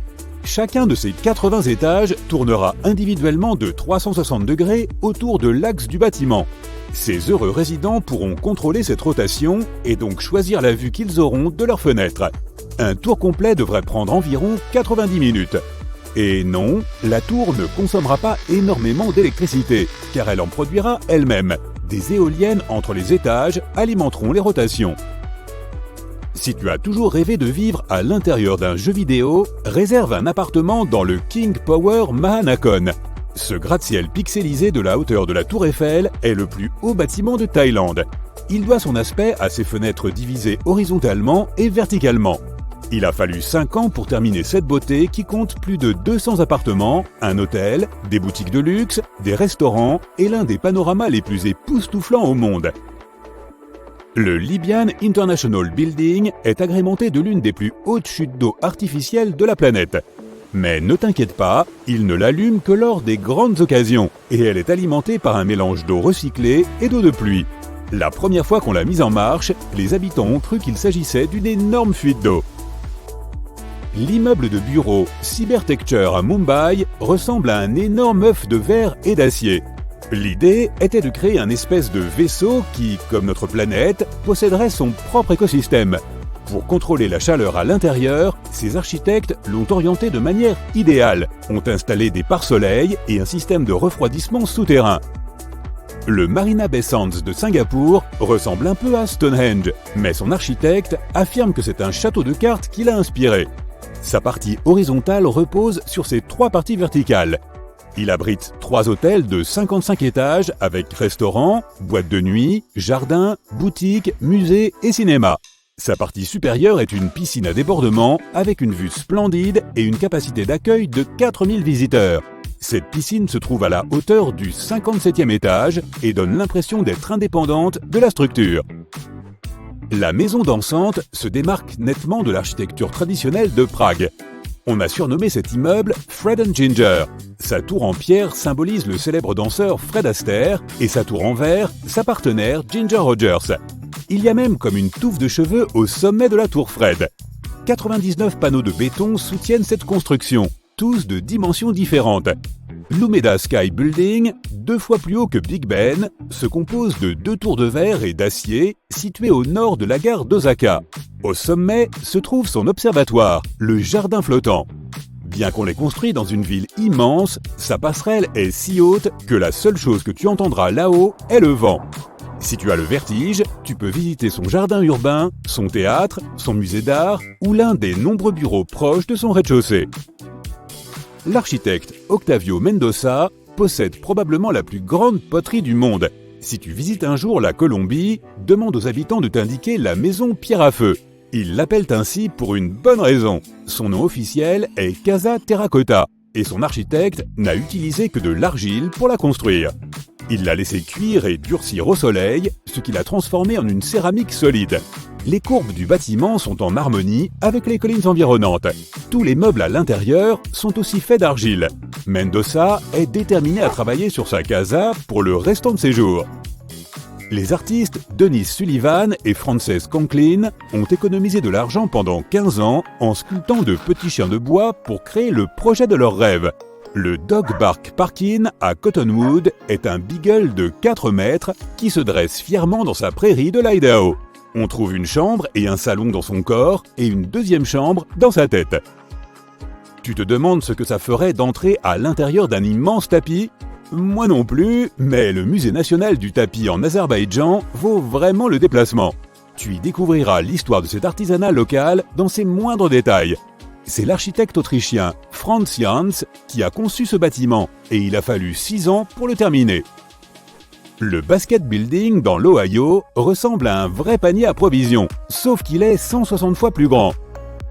Chacun de ces 80 étages tournera individuellement de 360 degrés autour de l'axe du bâtiment. Ces heureux résidents pourront contrôler cette rotation et donc choisir la vue qu'ils auront de leurs fenêtres. Un tour complet devrait prendre environ 90 minutes. Et non, la tour ne consommera pas énormément d'électricité, car elle en produira elle-même. Des éoliennes entre les étages alimenteront les rotations. Si tu as toujours rêvé de vivre à l'intérieur d'un jeu vidéo, réserve un appartement dans le King Power Mahanakhon. Ce gratte-ciel pixelisé de la hauteur de la Tour Eiffel est le plus haut bâtiment de Thaïlande. Il doit son aspect à ses fenêtres divisées horizontalement et verticalement. Il a fallu 5 ans pour terminer cette beauté qui compte plus de 200 appartements, un hôtel, des boutiques de luxe, des restaurants et l'un des panoramas les plus époustouflants au monde. Le Libyan International Building est agrémenté de l'une des plus hautes chutes d'eau artificielles de la planète. Mais ne t'inquiète pas, il ne l'allume que lors des grandes occasions et elle est alimentée par un mélange d'eau recyclée et d'eau de pluie. La première fois qu'on l'a mise en marche, les habitants ont cru qu'il s'agissait d'une énorme fuite d'eau. L'immeuble de bureau Cybertecture à Mumbai ressemble à un énorme œuf de verre et d'acier. L'idée était de créer un espèce de vaisseau qui, comme notre planète, posséderait son propre écosystème. Pour contrôler la chaleur à l'intérieur, ces architectes l'ont orienté de manière idéale, ont installé des pare-soleil et un système de refroidissement souterrain. Le Marina Bay Sands de Singapour ressemble un peu à Stonehenge, mais son architecte affirme que c'est un château de cartes qui l'a inspiré. Sa partie horizontale repose sur ses 3 parties verticales. Il abrite 3 hôtels de 55 étages avec restaurants, boîtes de nuit, jardins, boutiques, musées et cinéma. Sa partie supérieure est une piscine à débordement avec une vue splendide et une capacité d'accueil de 4000 visiteurs. Cette piscine se trouve à la hauteur du 57e étage et donne l'impression d'être indépendante de la structure. La maison dansante se démarque nettement de l'architecture traditionnelle de Prague. On a surnommé cet immeuble Fred and Ginger. Sa tour en pierre symbolise le célèbre danseur Fred Astaire et sa tour en verre, sa partenaire Ginger Rogers. Il y a même comme une touffe de cheveux au sommet de la tour Fred. 99 panneaux de béton soutiennent cette construction, tous de dimensions différentes. L'Umeda Sky Building, 2 fois plus haut que Big Ben, se compose de 2 tours de verre et d'acier situées au nord de la gare d'Osaka. Au sommet se trouve son observatoire, le jardin flottant. Bien qu'on l'ait construit dans une ville immense, sa passerelle est si haute que la seule chose que tu entendras là-haut est le vent. Si tu as le vertige, tu peux visiter son jardin urbain, son théâtre, son musée d'art ou l'un des nombreux bureaux proches de son rez-de-chaussée. L'architecte Octavio Mendoza possède probablement la plus grande poterie du monde. Si tu visites un jour la Colombie, demande aux habitants de t'indiquer la maison Pierre à Feu. Ils l'appellent ainsi pour une bonne raison. Son nom officiel est Casa Terracotta et son architecte n'a utilisé que de l'argile pour la construire. Il l'a laissé cuire et durcir au soleil, ce qui l'a transformé en une céramique solide. Les courbes du bâtiment sont en harmonie avec les collines environnantes. Tous les meubles à l'intérieur sont aussi faits d'argile. Mendoza est déterminé à travailler sur sa casa pour le restant de ses jours. Les artistes Denis Sullivan et Frances Conklin ont économisé de l'argent pendant 15 ans en sculptant de petits chiens de bois pour créer le projet de leur rêve. Le Dog Bark Parkin à Cottonwood est un beagle de 4 mètres qui se dresse fièrement dans sa prairie de l'Idaho. On trouve une chambre et un salon dans son corps et une deuxième chambre dans sa tête. Tu te demandes ce que ça ferait d'entrer à l'intérieur d'un immense tapis ? Moi non plus, mais le musée national du tapis en Azerbaïdjan vaut vraiment le déplacement. Tu y découvriras l'histoire de cet artisanat local dans ses moindres détails. C'est l'architecte autrichien Franz Jans qui a conçu ce bâtiment et il a fallu 6 ans pour le terminer. Le Basket Building dans l'Ohio ressemble à un vrai panier à provisions, sauf qu'il est 160 fois plus grand.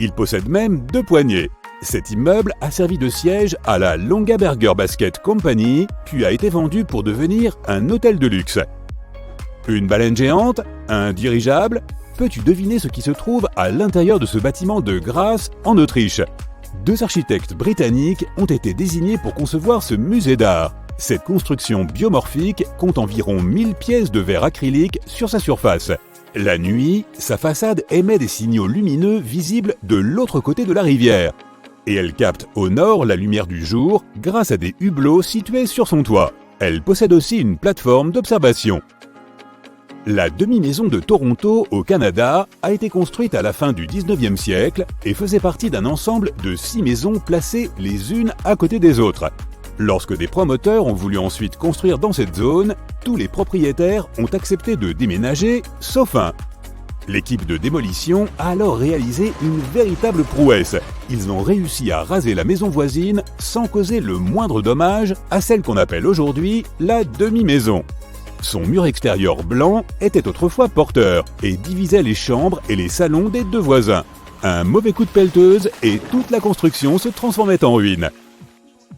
Il possède même 2 poignées. Cet immeuble a servi de siège à la Longaberger Basket Company, puis a été vendu pour devenir un hôtel de luxe. Une baleine géante, un dirigeable, peux-tu deviner ce qui se trouve à l'intérieur de ce bâtiment de Graz en Autriche ? 2 architectes britanniques ont été désignés pour concevoir ce musée d'art. Cette construction biomorphique compte environ 1000 pièces de verre acrylique sur sa surface. La nuit, sa façade émet des signaux lumineux visibles de l'autre côté de la rivière. Et elle capte au nord la lumière du jour grâce à des hublots situés sur son toit. Elle possède aussi une plateforme d'observation. La demi-maison de Toronto, au Canada, a été construite à la fin du 19e siècle et faisait partie d'un ensemble de 6 maisons placées les unes à côté des autres. Lorsque des promoteurs ont voulu ensuite construire dans cette zone, tous les propriétaires ont accepté de déménager, sauf un. L'équipe de démolition a alors réalisé une véritable prouesse. Ils ont réussi à raser la maison voisine sans causer le moindre dommage à celle qu'on appelle aujourd'hui la demi-maison. Son mur extérieur blanc était autrefois porteur et divisait les chambres et les salons des 2 voisins. Un mauvais coup de pelleteuse et toute la construction se transformait en ruine.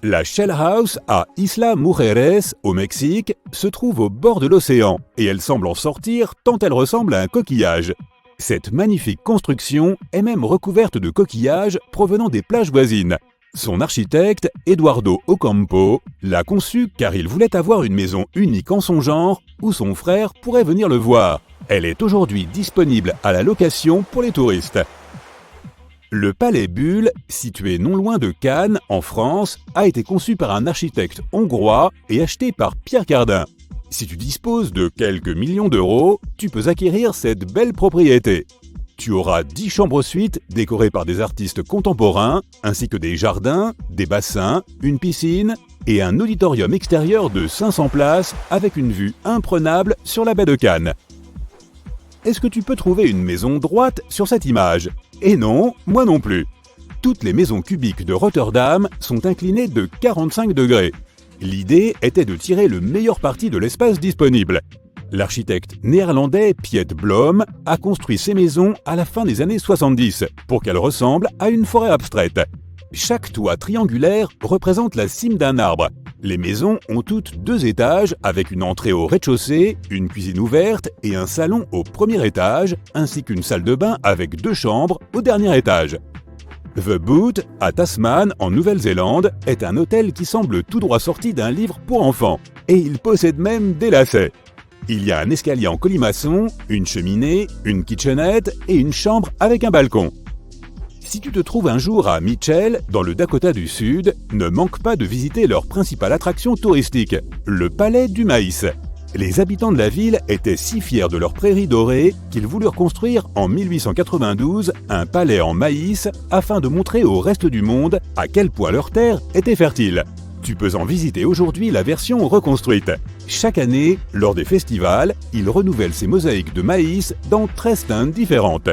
La Shell House à Isla Mujeres, au Mexique, se trouve au bord de l'océan et elle semble en sortir tant elle ressemble à un coquillage. Cette magnifique construction est même recouverte de coquillages provenant des plages voisines. Son architecte, Eduardo Ocampo, l'a conçue car il voulait avoir une maison unique en son genre où son frère pourrait venir le voir. Elle est aujourd'hui disponible à la location pour les touristes. Le Palais Bulle, situé non loin de Cannes, en France, a été conçu par un architecte hongrois et acheté par Pierre Cardin. Si tu disposes de quelques millions d'euros, tu peux acquérir cette belle propriété. Tu auras 10 chambres-suites décorées par des artistes contemporains, ainsi que des jardins, des bassins, une piscine et un auditorium extérieur de 500 places avec une vue imprenable sur la baie de Cannes. Est-ce que tu peux trouver une maison droite sur cette image ? Et non, moi non plus. Toutes les maisons cubiques de Rotterdam sont inclinées de 45 degrés. L'idée était de tirer le meilleur parti de l'espace disponible. L'architecte néerlandais Piet Blom a construit ces maisons à la fin des années 70 pour qu'elles ressemblent à une forêt abstraite. Chaque toit triangulaire représente la cime d'un arbre. Les maisons ont toutes 2 étages avec une entrée au rez-de-chaussée, une cuisine ouverte et un salon au premier étage, ainsi qu'une salle de bain avec 2 chambres au dernier étage. The Boot, à Tasman, en Nouvelle-Zélande, est un hôtel qui semble tout droit sorti d'un livre pour enfants. Et il possède même des lacets. Il y a un escalier en colimaçon, une cheminée, une kitchenette et une chambre avec un balcon. Si tu te trouves un jour à Mitchell, dans le Dakota du Sud, ne manque pas de visiter leur principale attraction touristique, le Palais du Maïs. Les habitants de la ville étaient si fiers de leur prairie dorée qu'ils voulurent construire en 1892 un palais en maïs afin de montrer au reste du monde à quel point leur terre était fertile. Tu peux en visiter aujourd'hui la version reconstruite. Chaque année, lors des festivals, il renouvelle ses mosaïques de maïs dans 13 teintes différentes.